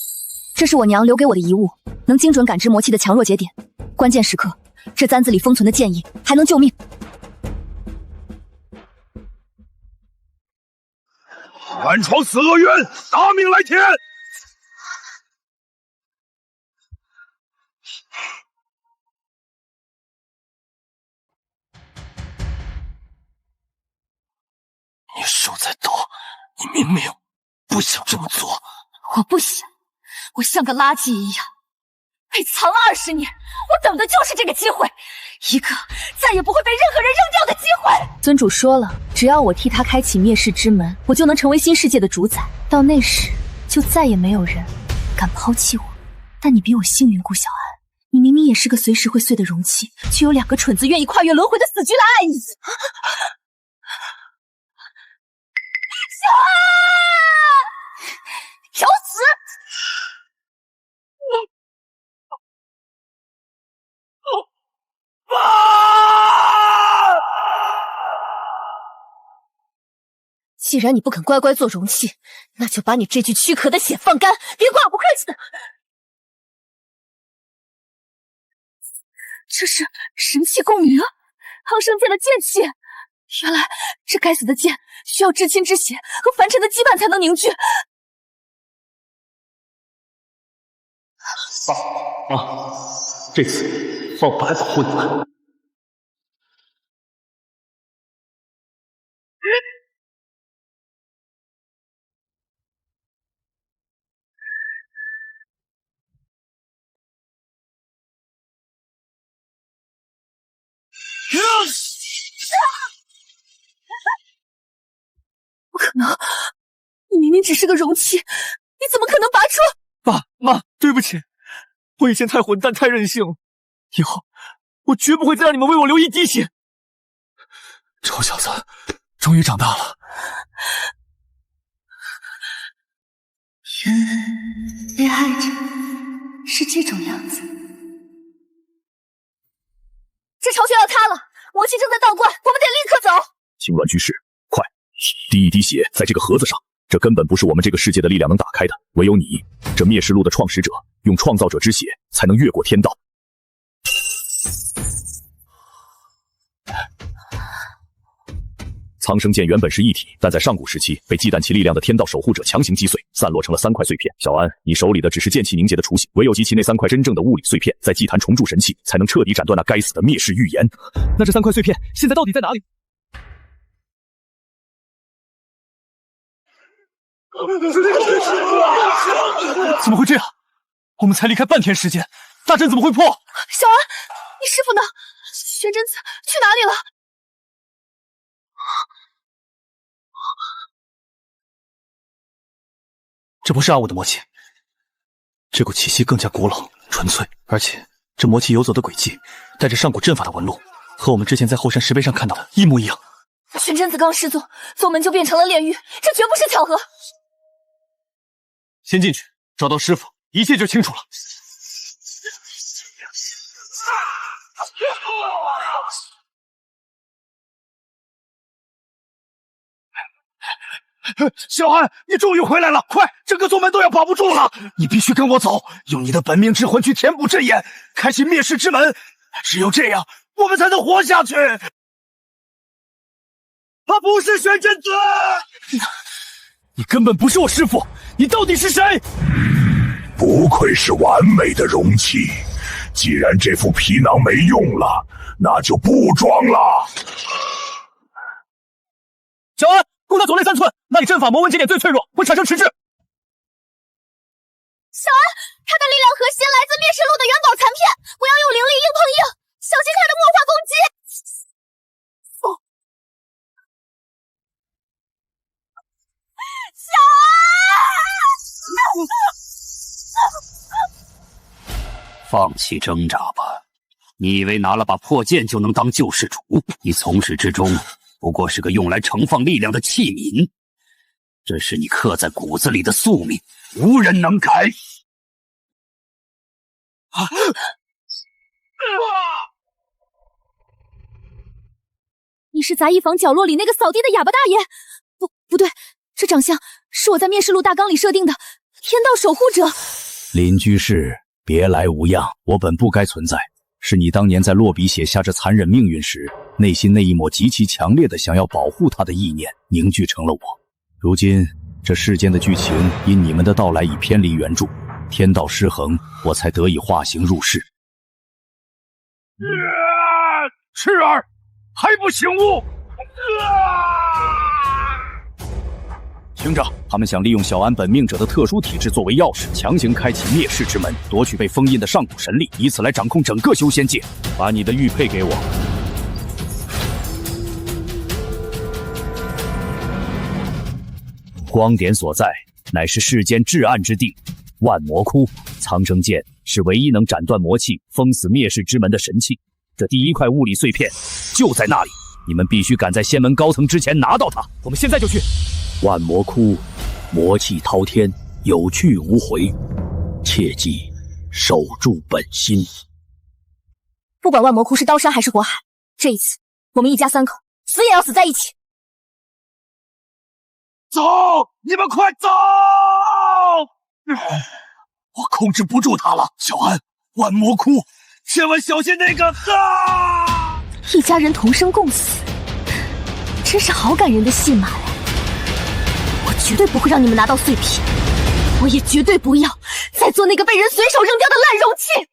这是我娘留给我的遗物，能精准感知魔气的强弱节点，关键时刻，这簪子里封存的剑意还能救命。暗闯死恶渊，拿命来填！你手在抖，你明明不想这么做。我不想，我像个垃圾一样被藏了20年，我等的就是这个机会，一个再也不会被任何人扔掉的机会。尊主说了，只要我替他开启灭世之门，我就能成为新世界的主宰。到那时，就再也没有人敢抛弃我。但你比我幸运，顾小安，你明明也是个随时会碎的容器，却有2个蠢子愿意跨越轮回的死局来爱你。小安，找死！既然你不肯乖乖做容器，那就把你这具躯壳的血放干，别怪我不客气的。这是神器共鸣，苍生剑的剑气。原来这该死的剑需要至亲之血和凡尘的羁绊才能凝聚。爸，这次我白保护你们。不可能，你明明只是个容器，你怎么可能拔出？爸妈，对不起，我以前太混蛋太任性了，以后我绝不会再让你们为我流一滴血。臭小子，终于长大了。原来被爱着是这种样子。这巢穴要塌了，魔气正在倒灌，我们得立刻走。清乱居士，快，滴一滴血在这个盒子上，这根本不是我们这个世界的力量能打开的，唯有你，这灭世录的创始者，用创造者之血才能越过天道。苍生剑原本是一体，但在上古时期被忌惮其力量的天道守护者强行击碎，散落成了3块碎片。小安，你手里的只是剑气凝结的雏形，唯有集齐那3块真正的物理碎片，在祭坛重铸神器，才能彻底斩断那该死的灭世预言。那这3块碎片现在到底在哪里？怎么会这样？我们才离开半天时间，大阵怎么会破？小安，你师傅呢？玄真子去哪里了？这不是阿武的魔气，这股气息更加古老纯粹，而且这魔气游走的轨迹带着上古阵法的纹路，和我们之前在后山石碑上看到的一模一样。玄真子刚失踪，宗门就变成了炼狱，这绝不是巧合。先进去，找到师傅，一切就清楚了。小安，你终于回来了！快，整个宗门都要保不住了！你必须跟我走，用你的本命之魂去填补阵眼，开启灭世之门。只有这样，我们才能活下去。他不是玄真子，你根本不是我师傅，你到底是谁？不愧是完美的容器，既然这副皮囊没用了，那就不装了。小安，攻他左内3寸，那里阵法魔纹节点最脆弱，会产生迟滞。小安，他的力量核心来自灭世录的元宝残片，不要用灵力硬碰硬，小心他的魔法攻击。小安，放弃挣扎吧！你以为拿了把破剑就能当救世主？你从始至终不过是个用来盛放力量的器皿，这是你刻在骨子里的宿命，无人能改。你是杂役房角落里那个扫地的哑巴大爷？不对，这长相是我在灭世录大纲里设定的天道守护者。林居士，别来无恙，我本不该存在，是你当年在落笔写下这残忍命运时，内心那一抹极其强烈的想要保护他的意念凝聚成了我。如今这世间的剧情因你们的到来已偏离原著，天道失衡，我才得以化形入世。赤儿还不醒悟！兄长，他们想利用小安本命者的特殊体质作为钥匙，强行开启灭世之门，夺取被封印的上古神力，以此来掌控整个修仙界。把你的玉佩给我。光点所在，乃是世间至暗之地——万魔窟。苍生剑是唯一能斩断魔气、封死灭世之门的神器。这第1块物理碎片就在那里，你们必须赶在仙门高层之前拿到它。我们现在就去。万魔窟，魔气滔天，有去无回，切记守住本心。不管万魔窟是刀山还是火海，这一次我们一家3口死也要死在一起。走！你们快走！我控制不住他了，小安，万魔窟，千万小心那个啊！一家人同生共死，真是好感人的戏码呀！我绝对不会让你们拿到碎片，我也绝对不要再做那个被人随手扔掉的烂容器。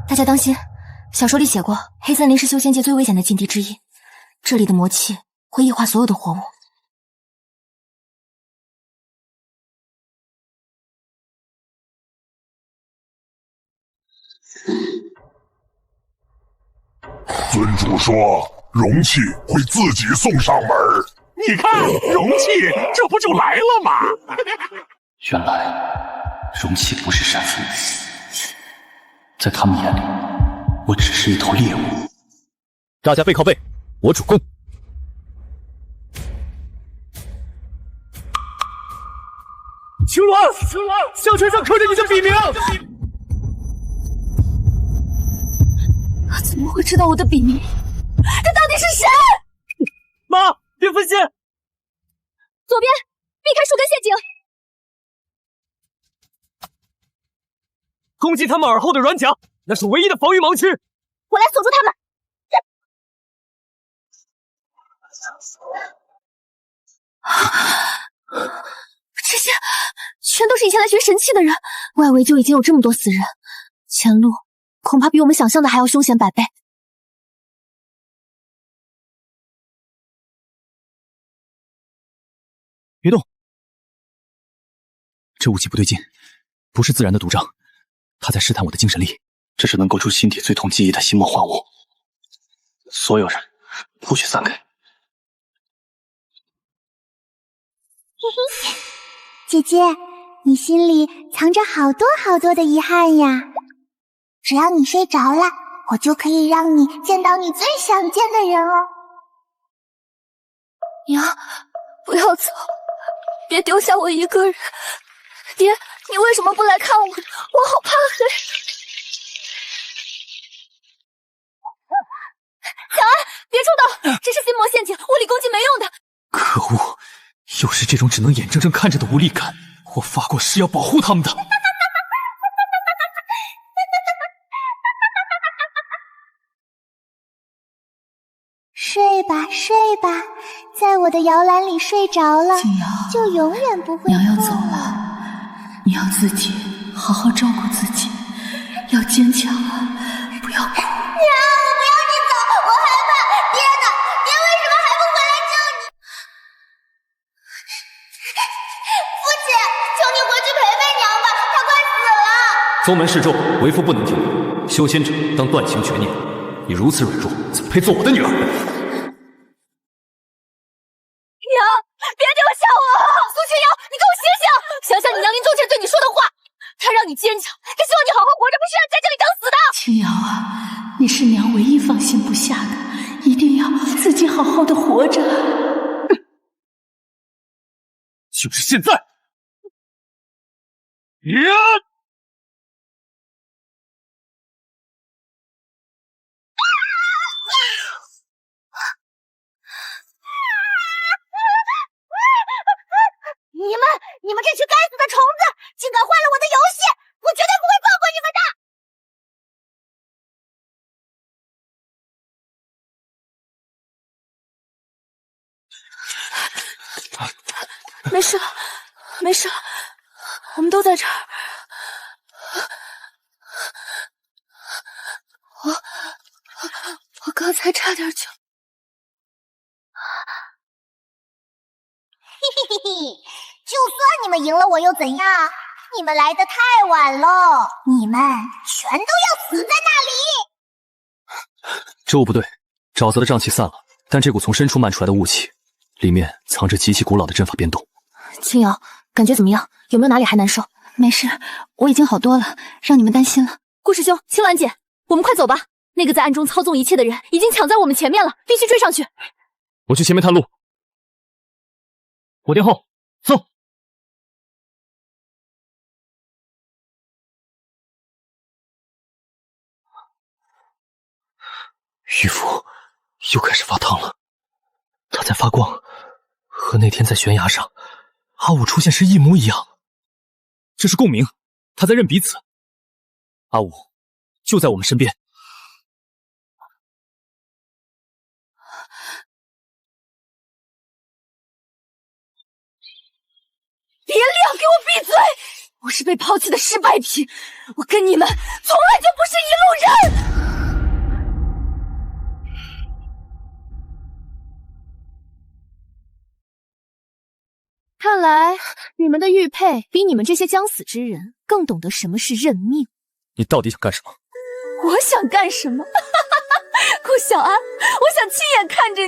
大家当心，小说里写过，黑森林是修仙界最危险的禁地之一，这里的魔气会异化所有的活物。尊主说容器会自己送上门。你看，容器这不就来了吗？原来容器不是山峰，在他们眼里，我只是一头猎物。大家背靠背，我主攻。青鸾，项圈上刻着你的笔名。怎么会知道我的笔名？他到底是谁？妈，别分心。左边，避开树根陷阱。攻击他们耳后的软甲，那是唯一的防御盲区。我来锁住他们。这些全都是以前来学神器的人，外围就已经有这么多死人，前路恐怕比我们想象的还要凶险百倍。别动，这武器不对劲，不是自然的毒瘴，它在试探我的精神力，这是能勾出心底最痛记忆的心魔幻物。所有人不许散开。嘿嘿，姐姐，你心里藏着好多好多的遗憾呀。只要你睡着了，我就可以让你见到你最想见的人哦。娘，不要走，别丢下我一个人。爹，你为什么不来看我？我好怕黑。小安，别冲动，这是心魔陷阱，物理攻击没用的。可恶，又是这种只能眼睁睁看着的无力感。我发过誓要保护他们的。睡吧，睡吧，在我的摇篮里睡着了，就永远不会娘要走了，你要自己好好照顾自己，要坚强啊，不要哭。娘，我不要你走，我害怕。爹呢？爹为什么还不回来救你？父亲，求你回去陪陪娘吧，她快死了。宗门示众，为父不能久留，修仙者当断情绝念。你如此软弱，怎配做我的女儿？娘，别这么吓我！苏清瑶，你给我醒醒！想想你娘临终前对你说的话，她让你坚强，她希望你好好活着，不是让你在这里等死的。青瑶啊，你是娘唯一放心不下的，一定要自己好好的活着。就是现在！你们这群该死的虫子，竟敢坏了我的游戏！我绝对不会放过你们的！没事了，没事了，我们都在这儿。我刚才差点就……嘿嘿嘿嘿，就算你们赢了我又怎样？你们来的太晚了，你们全都要死在那里！这物不对，沼泽的瘴气散了，但这股从深处漫出来的雾气，里面藏着极其古老的阵法变动。青瑶，感觉怎么样？有没有哪里还难受？没事，我已经好多了，让你们担心了。顾师兄，青鸾姐，我们快走吧。那个在暗中操纵一切的人已经抢在我们前面了，必须追上去。我去前面探路，我殿后，走。玉符又开始发烫了，它在发光，和那天在悬崖上阿武出现时一模一样。这是共鸣，他在认彼此。阿武就在我们身边。别亮，给我闭嘴！我是被抛弃的失败品，我跟你们从来就不是一路人。看来你们的玉佩比你们这些将死之人更懂得什么是认命。你到底想干什么？我想干什么？顾小安，我想亲眼看着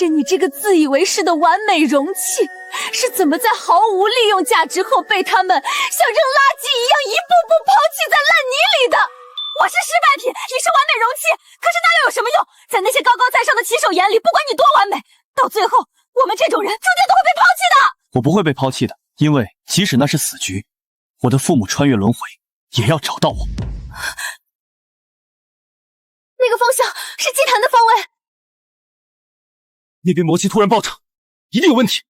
你这个自以为是的完美容器，是怎么在毫无利用价值后被他们像扔垃圾一样一步步抛弃在烂泥里的。我是失败品，你是完美容器，可是那又有什么用？在那些高高在上的棋手眼里，不管你多完美，到最后我们这种人注定都会被抛弃的。我不会被抛弃的，因为即使那是死局，我的父母穿越轮回也要找到我。那个方向是祭坛的方位。那边魔气突然爆炸，一定有问题。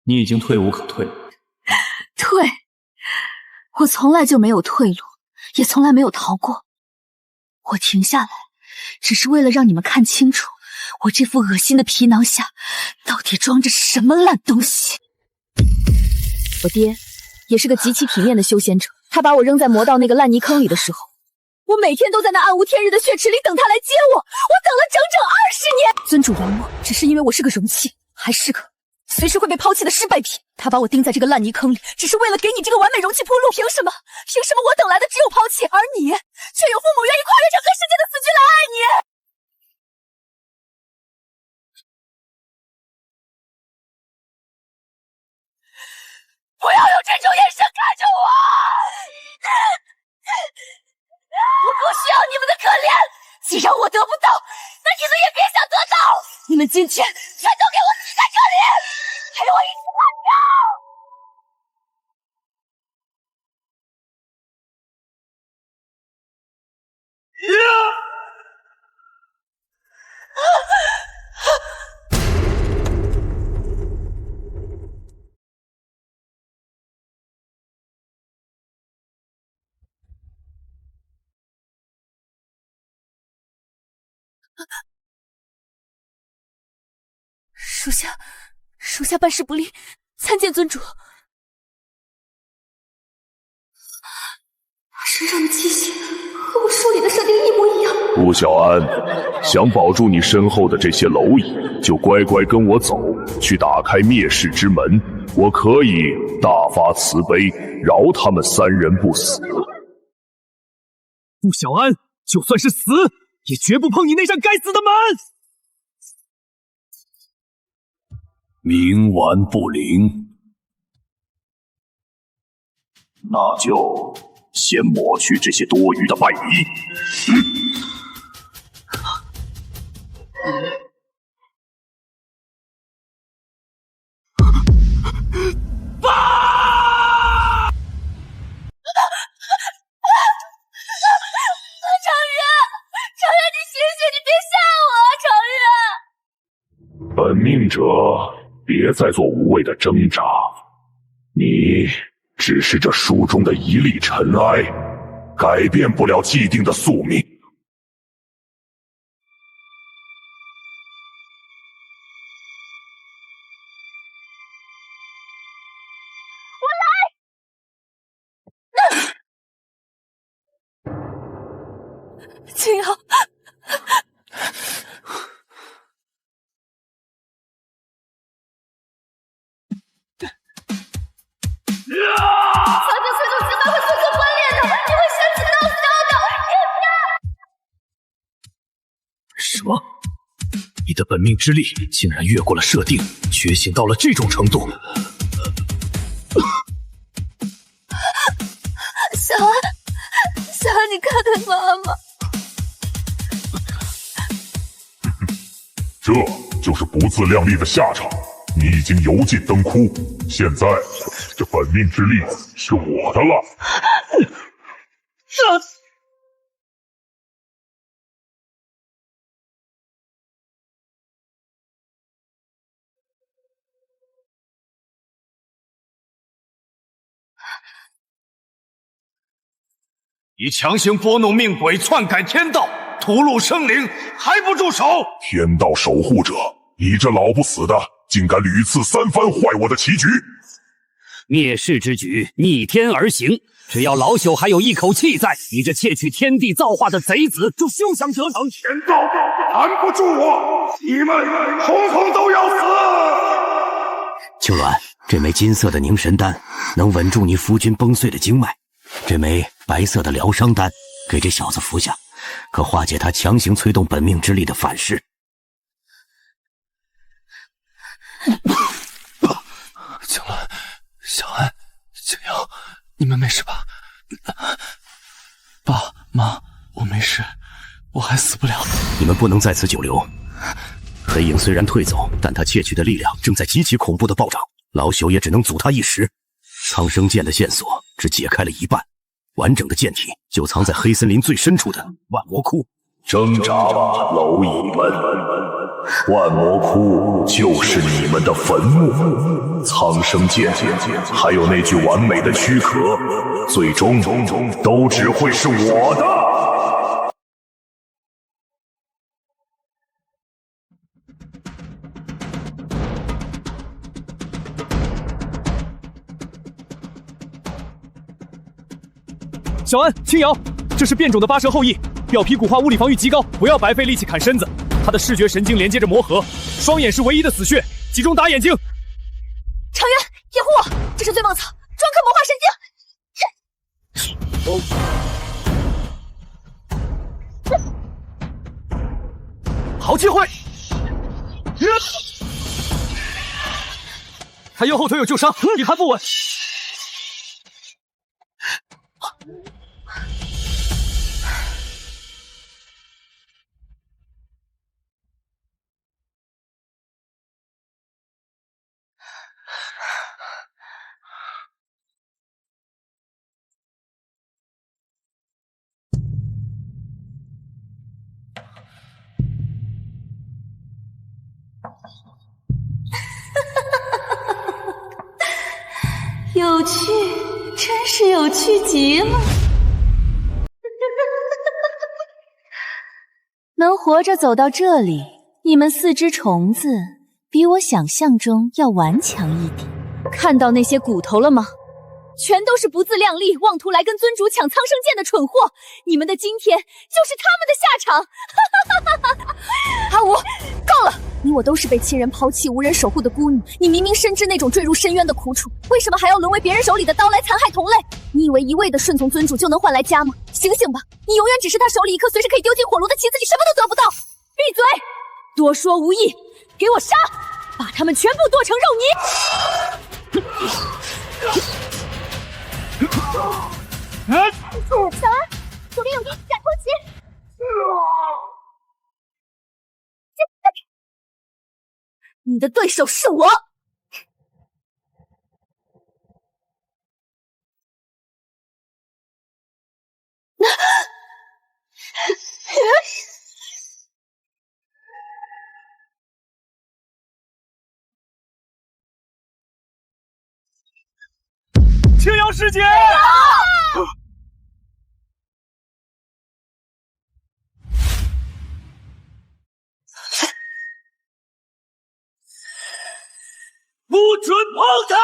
你已经退无可退了。退？我从来就没有退路，也从来没有逃过。我停下来，只是为了让你们看清楚，我这副恶心的皮囊下到底装着什么烂东西。我爹也是个极其体面的修仙者，他把我扔在魔道那个烂泥坑里的时候，我每天都在那暗无天日的血池里等他来接我，我等了整整20年。尊主饶我，只是因为我是个容器，还是个随时会被抛弃的失败品。他把我钉在这个烂泥坑里，只是为了给你这个完美容器铺路。凭什么我等来的只有抛弃，而你却有父母愿意跨越整个世界的死局来爱你？不要用这种眼神看着我！我不需要你们的可怜，既然我得不到，那你们也别想得到。你们今天全都给我死在这里，陪我一起烂掉！属下办事不力，参见尊主。他身上的气息和我书里的设定一模一样。顾小安，想保住你身后的这些蝼蚁，就乖乖跟我走，去打开灭世之门。我可以大发慈悲，饶他们3人不死。顾小安，就算是死，也绝不碰你那扇该死的门！冥顽不灵，那就先抹去这些多余的败笔。常人，你醒醒，你别吓我，常人。本命者，别再做无谓的挣扎，你只是这书中的一粒尘埃，改变不了既定的宿命。青瑶，曹军催动机会会速速分裂的，你会生死道消的，什么？你的本命之力竟然越过了设定，觉醒到了这种程度！小安，你看看妈妈。这就是不自量力的下场。你已经油尽灯枯，现在这本命之力是我的了。你强行拨弄命轨，篡改天道，屠戮生灵，还不住手！天道守护者，你这老不死的，竟敢屡次三番坏我的棋局！灭世之举，逆天而行。只要老朽还有一口气在，你这窃取天地造化的贼子，就休想得逞！天道拦不住我，你们统统都要死！秋鸾，这枚金色的凝神丹能稳住你夫君崩碎的经脉。这枚白色的疗伤丹，给这小子服下，可化解他强行催动本命之力的反噬。青鸾、小安、青瑶，你们没事吧？爸妈，我没事，我还死不了。你们不能在此久留。黑影虽然退走，但他窃取的力量正在极其恐怖的暴涨，老朽也只能阻他一时。苍生剑的线索只解开了一半，完整的剑体就藏在黑森林最深处的万魔窟。挣扎吧，蝼蚁们！万魔窟就是你们的坟墓。苍生剑，还有那具完美的躯壳，最终都只会是我的。小安、青瑶，这是变种的八蛇后裔，表皮骨化物理防御极高，不要白费力气砍身子。他的视觉神经连接着魔核，双眼是唯一的死穴，集中打眼睛。长渊，掩护我！这是醉梦草，专克魔化神经。好机会！他右后腿有旧伤，一hand不稳。有趣，真是有趣极了。能活着走到这里，你们4只虫子比我想象中要顽强一点。看到那些骨头了吗？全都是不自量力、妄图来跟尊主抢苍生剑的蠢货！你们的今天就是他们的下场！阿武，够了！你我都是被亲人抛弃、无人守护的孤女，你明明深知那种坠入深渊的苦楚，为什么还要沦为别人手里的刀来残害同类？你以为一味的顺从尊主就能换来家吗？醒醒吧！你永远只是他手里一颗随时可以丢进火炉的棋子，你什么都得不到！闭嘴！多说无益，给我杀！把他们全部剁成肉泥！小安，左边有敌，斩空袭！你的对手是我。青瑶师姐！不准碰他！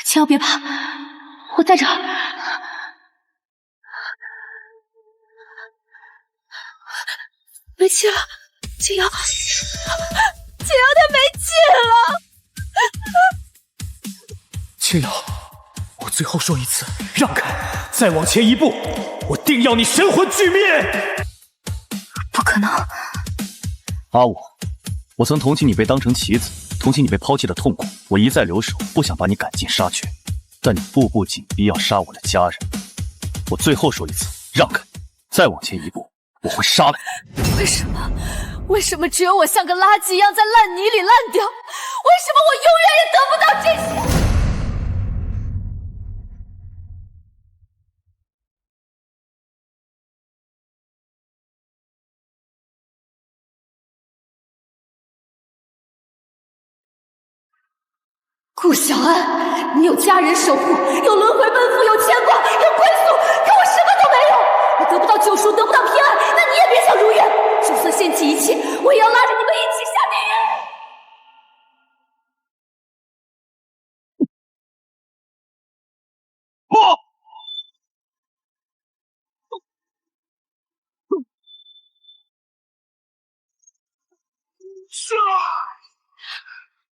青瑶别怕，我在这儿。没气了。青瑶，他没气了。青瑶，我最后说一次，让开！再往前一步，我定要你神魂俱灭！不可能，阿武，我曾同情你被当成棋子，同情你被抛弃的痛苦，我一再留守，不想把你赶尽杀绝，但你步步紧逼要杀我的家人。我最后说一次，让开！再往前一步，我会杀了你。为什么？为什么只有我像个垃圾一样在烂泥里烂掉？为什么我永远也得不到这些？顾小安，你有家人守护，有轮回奔赴，有牵挂，有归宿，可我什么都没有。我得不到救赎，得不到偏爱，那你也别想如愿。就算献祭一切，我也要拉着你们一起下地狱。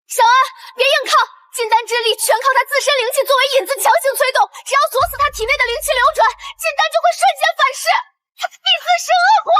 小安，别硬靠，金丹之力全靠他自身灵气作为引子强行催动，只要锁死他体内的灵气流转，金丹就会瞬间反噬，他必自食恶果。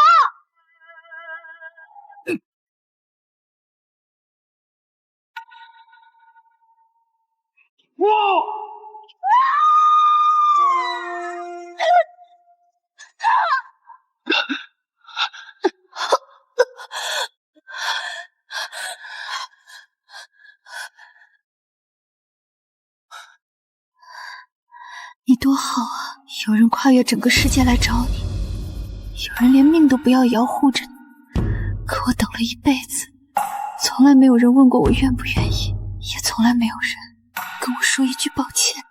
你多好啊，有人跨越整个世界来找你，有人连命都不要也要护着你。可我等了一辈子，从来没有人问过我愿不愿意，也从来没有人跟我说一句抱歉。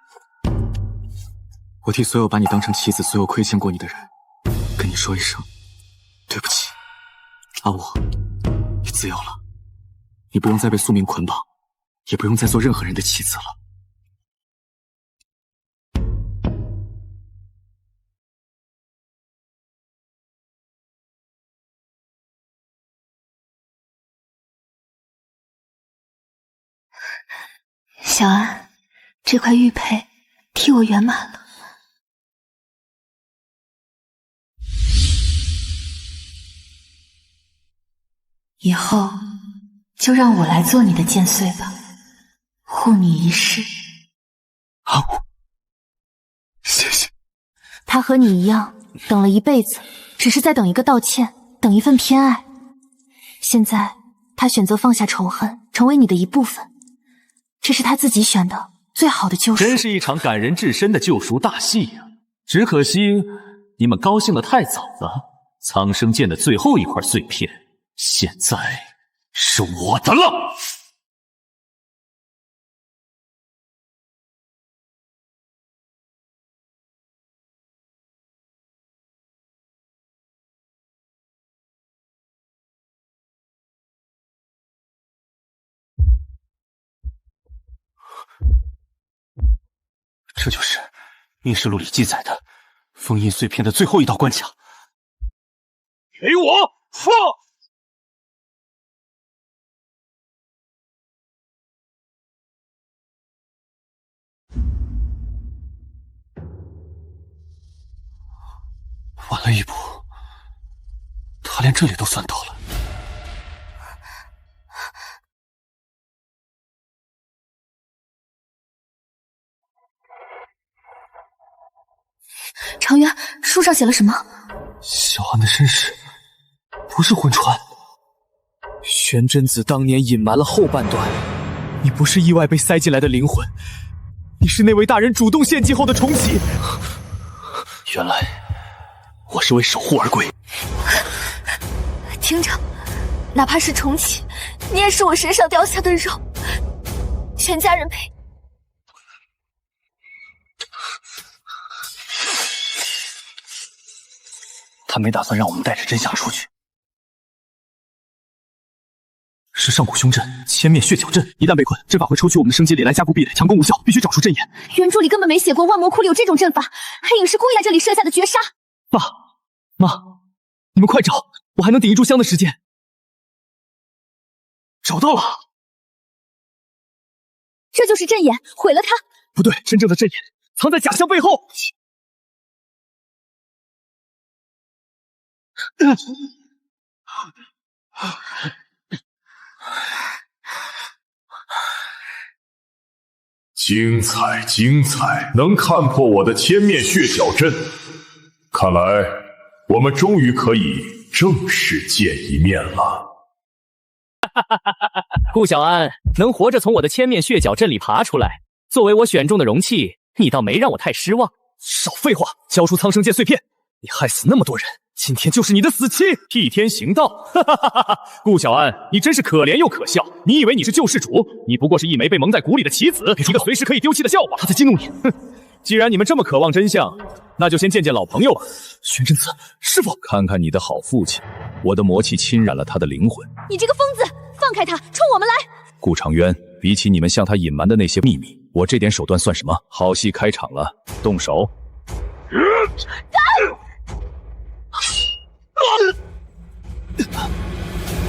我替所有把你当成棋子、所有亏欠过你的人，跟你说一声对不起。阿武，你自由了，你不用再被宿命捆绑，也不用再做任何人的棋子了。小安，这块玉佩替我圆满了。以后就让我来做你的剑穗吧，护你一世。阿武，谢谢。他和你一样，等了一辈子，只是在等一个道歉，等一份偏爱。现在他选择放下仇恨，成为你的一部分。这是他自己选的最好的救赎，真是一场感人至深的救赎大戏呀！只可惜你们高兴得太早了，苍生剑的最后一块碎片，现在是我的了。这就是《密室录》里记载的封印碎片的最后一道关卡。给我放！晚了一步，他连这里都算到了。长渊，书上写了什么？小安的身世不是魂穿。玄真子当年隐瞒了后半段，你不是意外被塞进来的灵魂，你是那位大人主动献祭后的重启。原来我是为守护而归。听着，哪怕是重启，你也是我身上掉下的肉，全家人陪。他没打算让我们带着真相出去。是上古凶阵，千面血绞阵，一旦被困，阵法会抽取我们的生机力来加固壁垒，强攻无效，必须找出阵眼。原著里根本没写过万魔窟里有这种阵法，黑影是故意在这里设下的绝杀。爸妈，你们快找，我还能顶一炷香的时间。找到了，这就是阵眼，毁了它。不对，真正的阵眼藏在假象背后。精彩精彩，能看破我的千面血角阵，看来我们终于可以正式见一面了。顾小安能活着从我的千面血角阵里爬出来，作为我选中的容器，你倒没让我太失望。少废话，交出苍生剑碎片！你害死那么多人，今天就是你的死期！替天行道，哈哈哈哈！顾小安，你真是可怜又可笑。你以为你是救世主？你不过是一枚被蒙在鼓里的棋子，一个随时可以丢弃的笑话。他在激怒你。哼，既然你们这么渴望真相，那就先见见老朋友吧。玄真子，师傅，看看你的好父亲，我的魔气侵染了他的灵魂。你这个疯子，放开他，冲我们来！顾长渊，比起你们向他隐瞒的那些秘密，我这点手段算什么？好戏开场了，动手！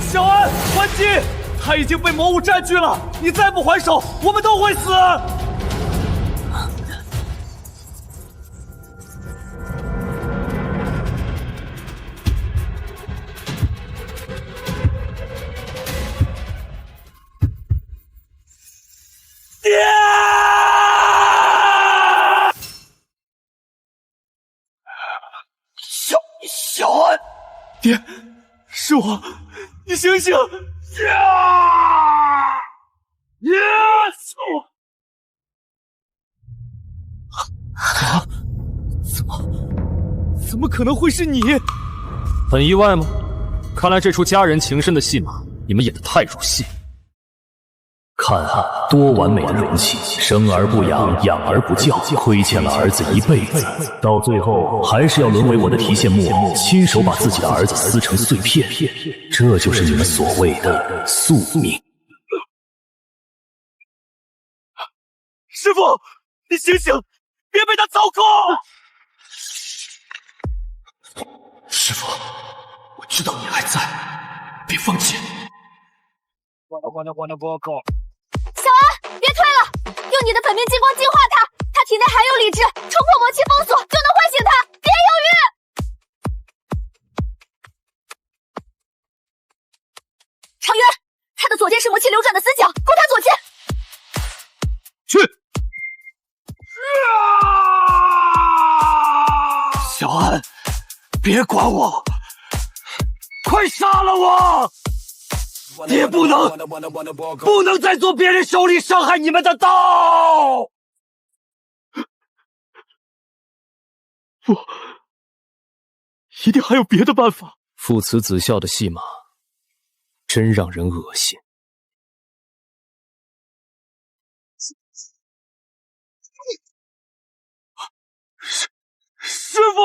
小安，还击！他已经被魔物占据了，你再不还手，我们都会死！小安，爹，是我，你醒醒！怎么可能会是你？很意外吗？看来这出家人情深的戏码，你们演得太入戏。看多完美的容器，生而不养，养而不教，亏欠了儿子一辈子，到最后还是要沦为我的提线木偶，亲手把自己的儿子撕成碎片，这就是你们所谓的宿命。师傅，你醒醒，别被他操控！师傅，我知道你还在，别放弃。小安，别退了，用你的本命金光净化他，他体内还有理智，冲破魔气封锁就能唤醒他，别犹豫！长渊，他的左肩是魔气流转的死角，攻他左肩。去！小安，别管我，快杀了我！也不能再做别人手里伤害你们的刀！不，一定还有别的办法。父慈子孝的戏码，真让人恶心。师傅，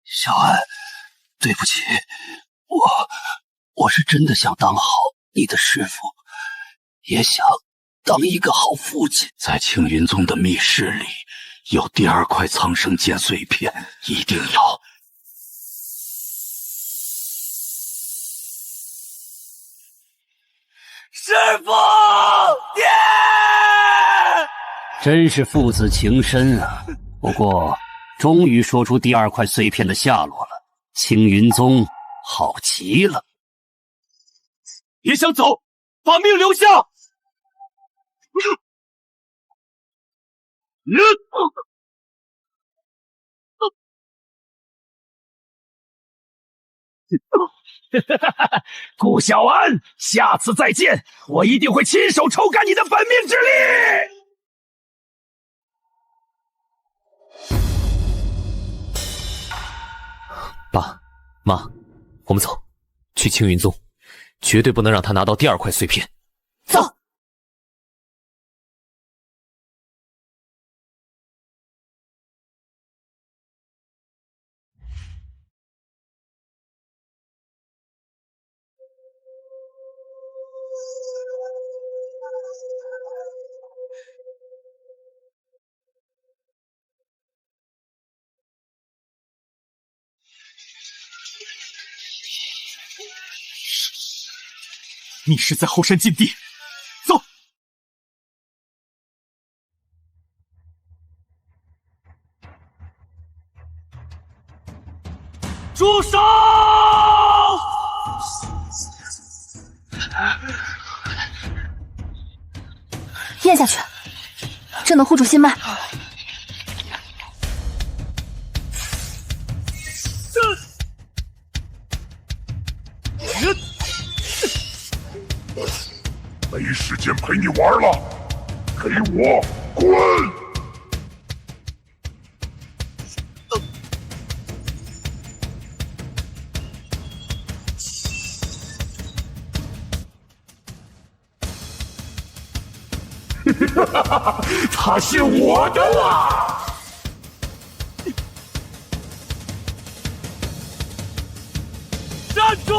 小安。对不起，我是真的想当好你的师傅，也想当一个好父亲。在青云宗的密室里有第二块苍生剑碎片，一定要。师傅，爹！真是父子情深啊！不过，终于说出第二块碎片的下落了。青云宗好极了！别想走，把命留下！顾小安，下次再见，我一定会亲手抽干你的本命之力！爸妈，我们走，去青云宗，绝对不能让他拿到第二块碎片。走。密室在后山禁地，走！住手！咽下去，这能护住心脉。没时间陪你玩了，给我滚！他是我的啦！站住！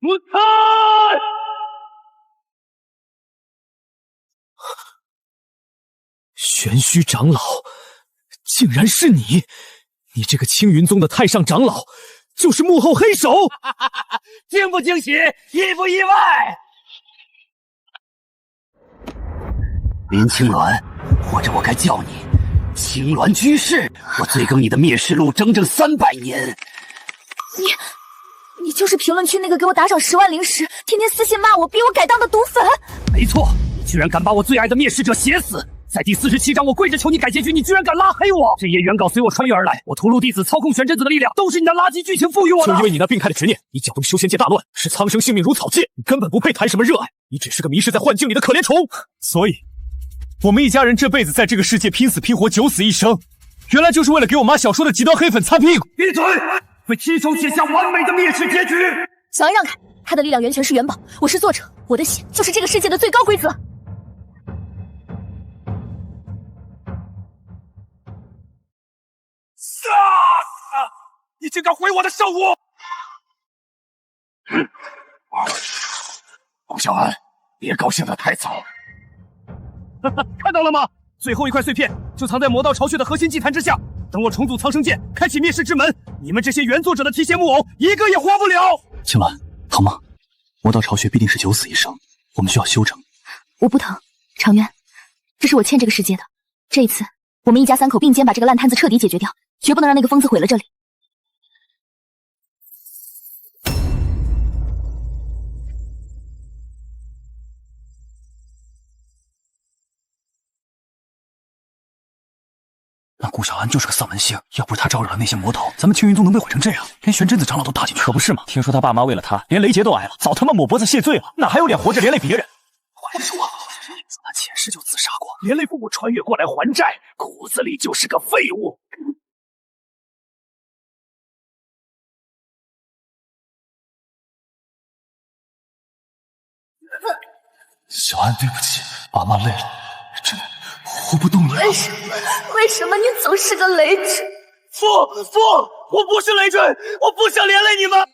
不猜！玄虚长老，竟然是你！你这个青云宗的太上长老，就是幕后黑手！惊不惊喜，意不意外？林青鸾，或者我该叫你青鸾居士。我追更你的灭世路整整300年。你就是评论区那个给我打赏10万灵石，天天私信骂我、逼我改档的毒粉。没错，你居然敢把我最爱的灭世者写死！在第47章，我跪着求你改结局，你居然敢拉黑我！这页原稿随我穿越而来，我屠戮弟子、操控玄真子的力量，都是你的垃圾剧情赋予我的。就因为你那病态的执念，你搅动修仙界大乱，视苍生性命如草芥，你根本不配谈什么热爱，你只是个迷失在幻境里的可怜虫。所以，我们一家人这辈子在这个世界拼死拼活，九死一生，原来就是为了给我妈小说的极端黑粉擦屁股。闭嘴！会亲手写下完美的灭世结局。小安让开，他的力量源泉是元宝，我是作者，我的血就是这个世界的最高规则。你竟敢毁我的圣物！王小安，别高兴得太早。看到了吗？最后一块碎片就藏在魔道巢穴的核心祭坛之下。等我重组苍生剑，开启灭世之门，你们这些原作者的提线木偶，一个也活不了。青鸾，疼吗？魔道巢穴必定是九死一生，我们需要休整。我不疼，长渊，这是我欠这个世界的。这一次，我们一家3口并肩把这个烂摊子彻底解决掉，绝不能让那个疯子毁了这里。那顾小安就是个丧门星，要不是他招惹了那些魔头，咱们青云宗能被毁成这样，连玄真子长老都搭进去，可不是吗？听说他爸妈为了他，连雷劫都挨了，早他妈抹脖子谢罪了，哪还有脸活着连累别人？还说他前世就自杀过，连累父母穿越过来还债，骨子里就是个废物。小安，对不起，爸妈累了，真的活不动你了。为什么你总是个累赘？父，我不是累赘，我不想连累你们。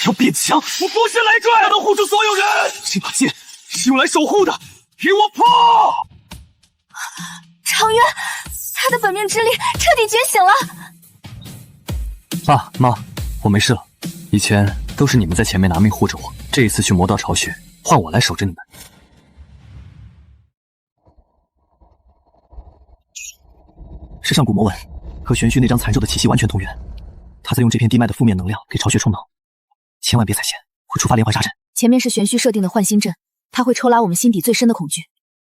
要变强，我不是累赘，我能护住所有人。这把剑是用来守护的，给我破！长渊，他的本命之力彻底觉醒了。爸妈，我没事了。以前都是你们在前面拿命护着我，这一次去魔道巢穴，换我来守着你们。是上古魔纹，和玄虚那张残咒的气息完全同源。他在用这片地脉的负面能量给巢穴冲脑，千万别踩线，会触发连环杀阵。前面是玄虚设定的幻心阵，他会抽拉我们心底最深的恐惧。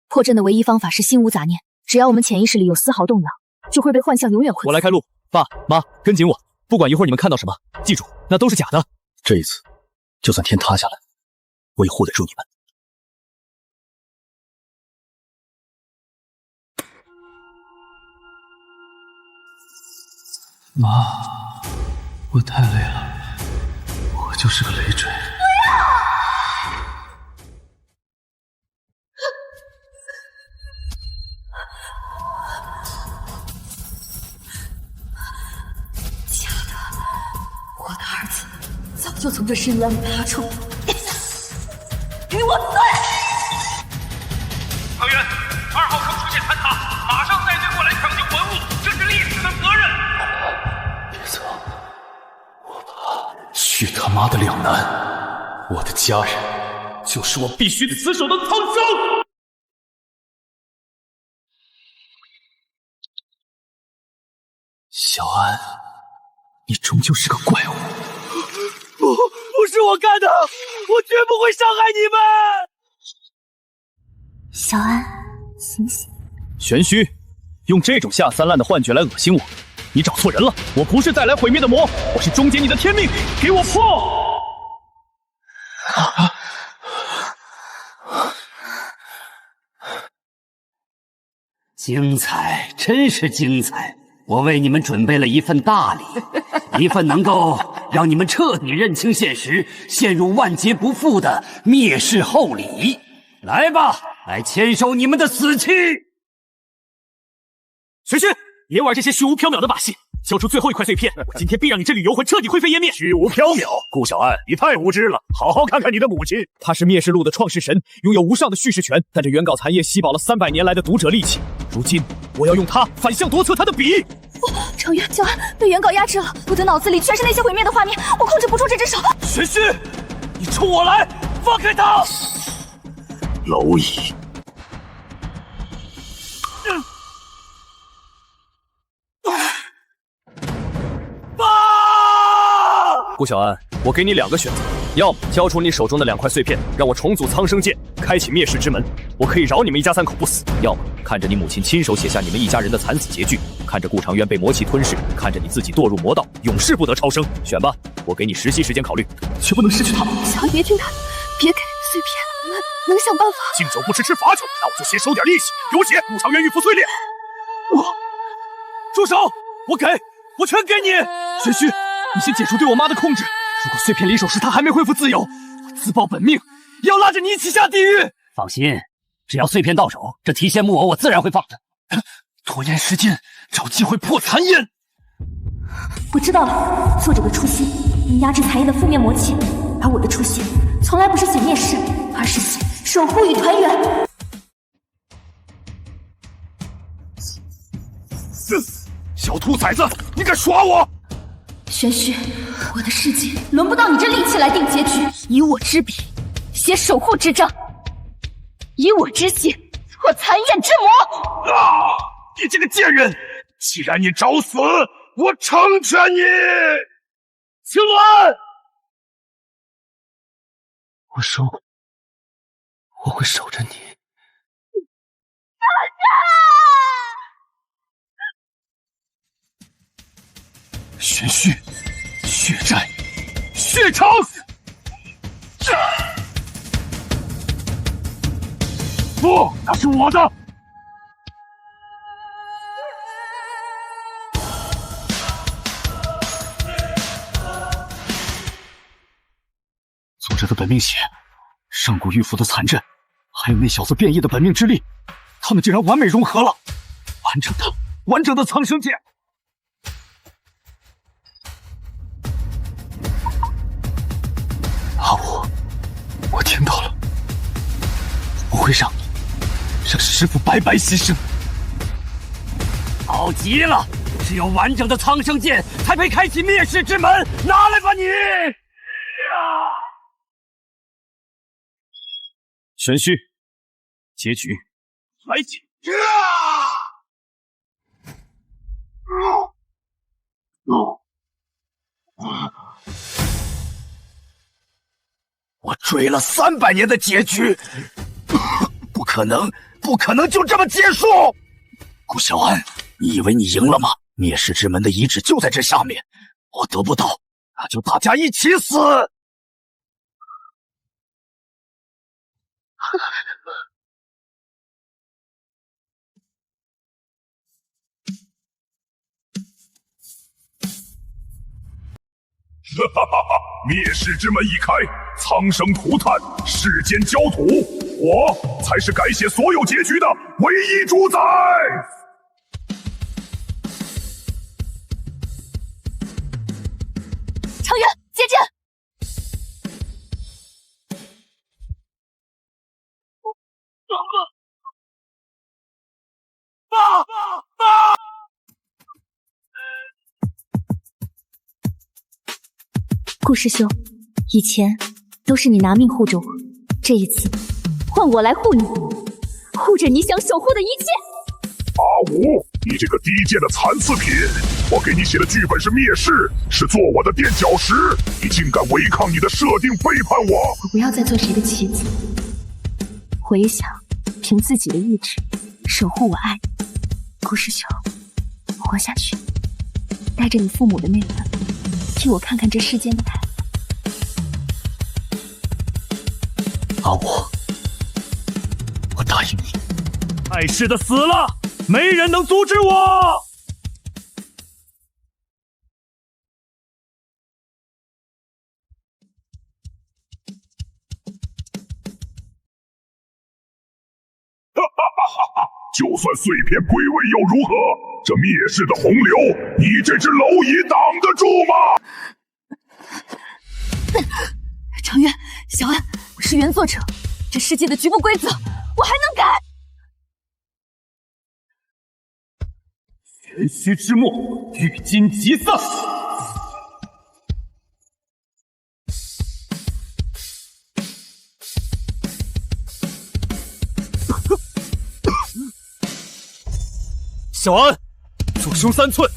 破阵的唯一方法是心无杂念，只要我们潜意识里有丝毫动摇，就会被幻象永远困住。我来开路，爸妈跟紧我，不管一会儿你们看到什么，记住那都是假的。这一次，就算天塌下来，我也护得住你们。妈，我太累了，我就是个累赘。假的，我的儿子早就从这深渊里爬出来了，给我碎！唐渊，2号坑出现坍塌，马上带队过来抢救文物。去他妈的两难！我的家人就是我必须得死守的苍生。小安，你终究是个怪物。不是我干的，我绝不会伤害你们。小安，醒醒！玄虚，用这种下三滥的幻觉来恶心我，你找错人了。我不是带来毁灭的魔，我是终结你的天命，给我破！精彩，真是精彩！我为你们准备了一份大礼，一份能够让你们彻底认清现实、陷入万劫不复的灭世厚礼。来吧，来签收你们的死期！玄虚，别玩这些虚无缥缈的把戏，交出最后一块碎片，我今天必让你这缕游魂彻底灰飞烟灭。虚无缥缈，顾小安，你太无知了。好好看看你的母亲，她是灭世录的创世神，拥有无上的叙事权，但这原稿残页吸饱了300年来的读者戾气。如今，我要用它反向夺测他的笔。程远，小安被原稿压制了，我的脑子里全是那些毁灭的画面，我控制不住这只手。玄虚，你冲我来，放开他！蝼蚁。顾小安，我给你2个选择，要么交出你手中的2块碎片，让我重组苍生剑，开启灭世之门，我可以饶你们一家3口不死；要么看着你母亲亲手写下你们一家人的惨死结局，看着顾长渊被魔气吞噬，看着你自己堕入魔道，永世不得超生。选吧，我给你10息时间考虑。绝不能失去他。小安，别听他的，别给碎片，我们能想办法。敬酒不吃吃罚酒，那我就先收点利息。给我写顾长渊玉符碎裂。住手！我全给你。玄虚，你先解除对我妈的控制。如果碎片离手时她还没恢复自由，我自报本命，要拉着你一起下地狱。放心，只要碎片到手，这提线木偶我自然会放的。拖延时间，找机会破残焰。我知道了，作者的初心能压制残焰的负面魔气，而我的初心从来不是写灭世，而是写守护与团圆。小兔崽子，你敢耍我！玄虚，我的世界轮不到你这戾气来定结局。以我之笔，写守护之章；以我之血，破残焰之魔。你这个贱人！既然你找死，我成全你。青鸾，我说过，我会守着你。玄虚，血债，血偿！不，那是我的。作者的本命血，上古玉符的残阵，还有那小子变异的本命之力，他们竟然完美融合了，完整的苍生剑。阿武，我听到了，我不会让师父白白牺牲。好极了，只有完整的苍生剑才配开启灭世之门，拿来吧你！玄虚，结局来解。我追了300年的结局，不可能就这么结束！顾小安，你以为你赢了吗？灭世之门的遗址就在这下面，我得不到，那就大家一起死！哈哈哈！灭世之门一开，苍生涂炭，世间焦土，我才是改写所有结局的唯一主宰。长渊，接剑！爸！顾师兄，以前都是你拿命护着我，这一次换我来护你，护着你想守护的一切。阿武，你这个低贱的残次品！我给你写的剧本是灭世，是做我的垫脚石，你竟敢违抗你的设定，背叛我！我不要再做谁的棋子，我也想凭自己的意志守护我爱你。顾师兄，活下去，带着你父母的那份，替我看看这世间的太阳。阿武，我答应你。碍事的死了，没人能阻止我。就算碎片归位又如何？这灭世的洪流，你这只蝼蚁挡得住吗？长渊、小安，我是原作者，这世界的局部规则我还能改。玄虚之末，郁金即散。小安，左胸3寸，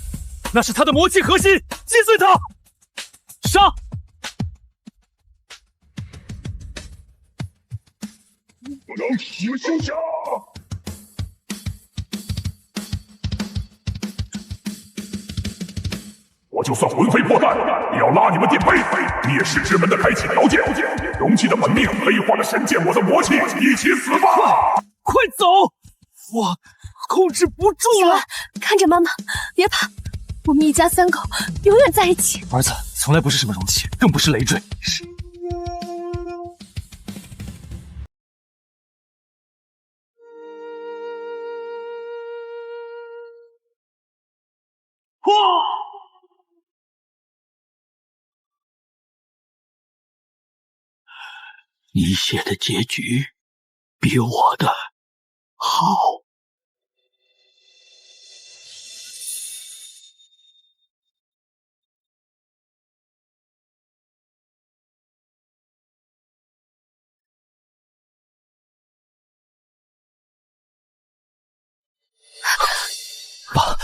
那是他的魔气核心，击碎他！杀！不能，你们休想！我就算魂飞魄散，也要拉你们垫背！灭世之门的开启条件，容器的本命黑化的神剑，我的魔气，一起死吧！快走！我控制不住了。小安，看着妈妈，别怕，我们一家3口永远在一起。儿子从来不是什么容器，更不是累赘。是。你写的结局比我的好。爸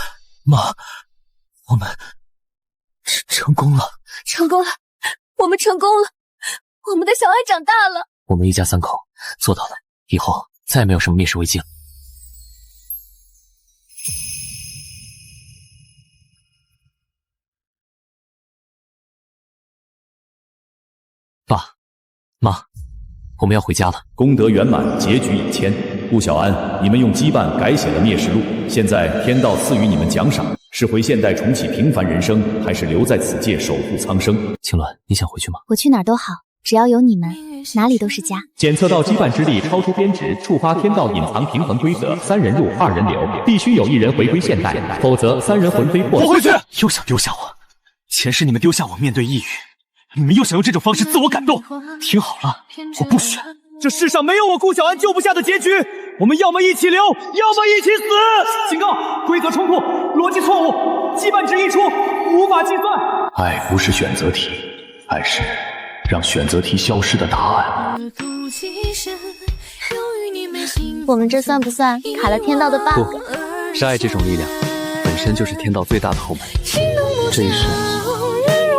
妈，我们成功了！成功了！我们成功了！我们的小安长大了！我们一家3口做到了，以后再也没有什么灭世危机了。爸妈，我们要回家了。功德圆满，结局已签。顾小安，你们用羁绊改写了灭世录，现在天道赐予你们奖赏，是回现代重启平凡人生，还是留在此界守护苍生？青鸾，你想回去吗？我去哪儿都好，只要有你们，哪里都是家。检测到羁绊之力超出边值，触发天道隐藏平衡规则，3人入2人留，必须有1人回归现代，否则3人魂飞魄散。我回去！又想丢下我？前世你们丢下我面对抑郁，你们又想用这种方式自我感动？听好了，我不选。这世上没有我顾小安救不下的结局，我们要么一起留，要么一起死！警告：规则冲突，逻辑错误，羁绊值溢出，无法计算。爱不是选择题，爱是让选择题消失的答案。我们这算不算卡了天道的 bug？ 不，是爱这种力量本身就是天道最大的后门，这一世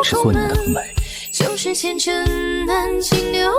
是做你们的后门。就是前尘难清流